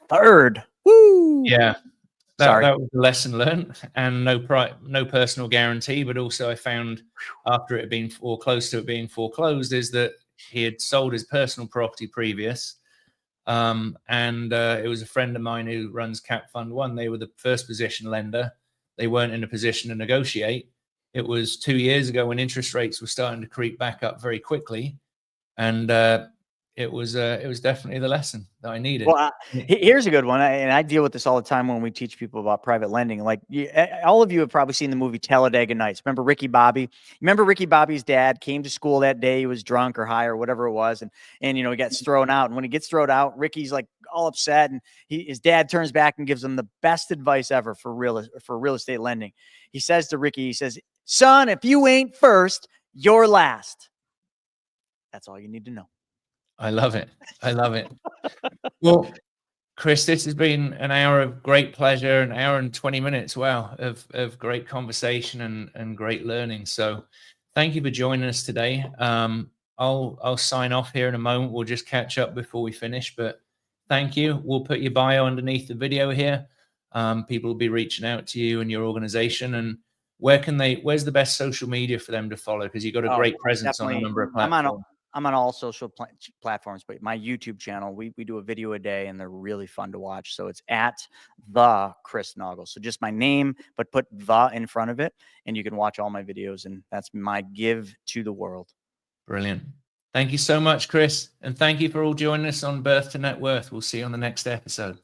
[SPEAKER 3] third. Woo!
[SPEAKER 2] Yeah.
[SPEAKER 3] Sorry.
[SPEAKER 2] That was the lesson learned, and no personal guarantee. But also, I found after it being or close to it being foreclosed, is that he had sold his personal property previous, and it was a friend of mine who runs Cap Fund One. They were the first position lender. They weren't in a position to negotiate. It was 2 years ago when interest rates were starting to creep back up very quickly, and it was definitely the lesson that I needed.
[SPEAKER 3] Well, here's a good one, and I deal with this all the time when we teach people about private lending. Like all of you have probably seen the movie Talladega Nights. Remember Ricky Bobby? Remember Ricky Bobby's dad came to school that day. He was drunk or high or whatever it was, and he gets thrown out. And when he gets thrown out, Ricky's like all upset, and his dad turns back and gives him the best advice ever for real estate lending. He says to Ricky, he says, "Son, if you ain't first, you're last." That's all you need to know.
[SPEAKER 2] I love it. I love it. Well, Chris, this has been an hour of great pleasure, an hour and 20 minutes, wow, of great conversation and great learning. So thank you for joining us today. I'll sign off here in a moment. We'll just catch up before we finish, but thank you. We'll put your bio underneath the video here. People will be reaching out to you and your organization. And where's the best social media for them to follow? Because you've got a great presence on a number of platforms.
[SPEAKER 3] I'm on all social platforms, but my YouTube channel, we do a video a day, and they're really fun to watch. So it's at the Chris Naugle. So just my name, but put the in front of it, and you can watch all my videos. And that's my give to the world.
[SPEAKER 2] Brilliant. Thank you so much, Chris. And thank you for all joining us on Birth to Net Worth. We'll see you on the next episode.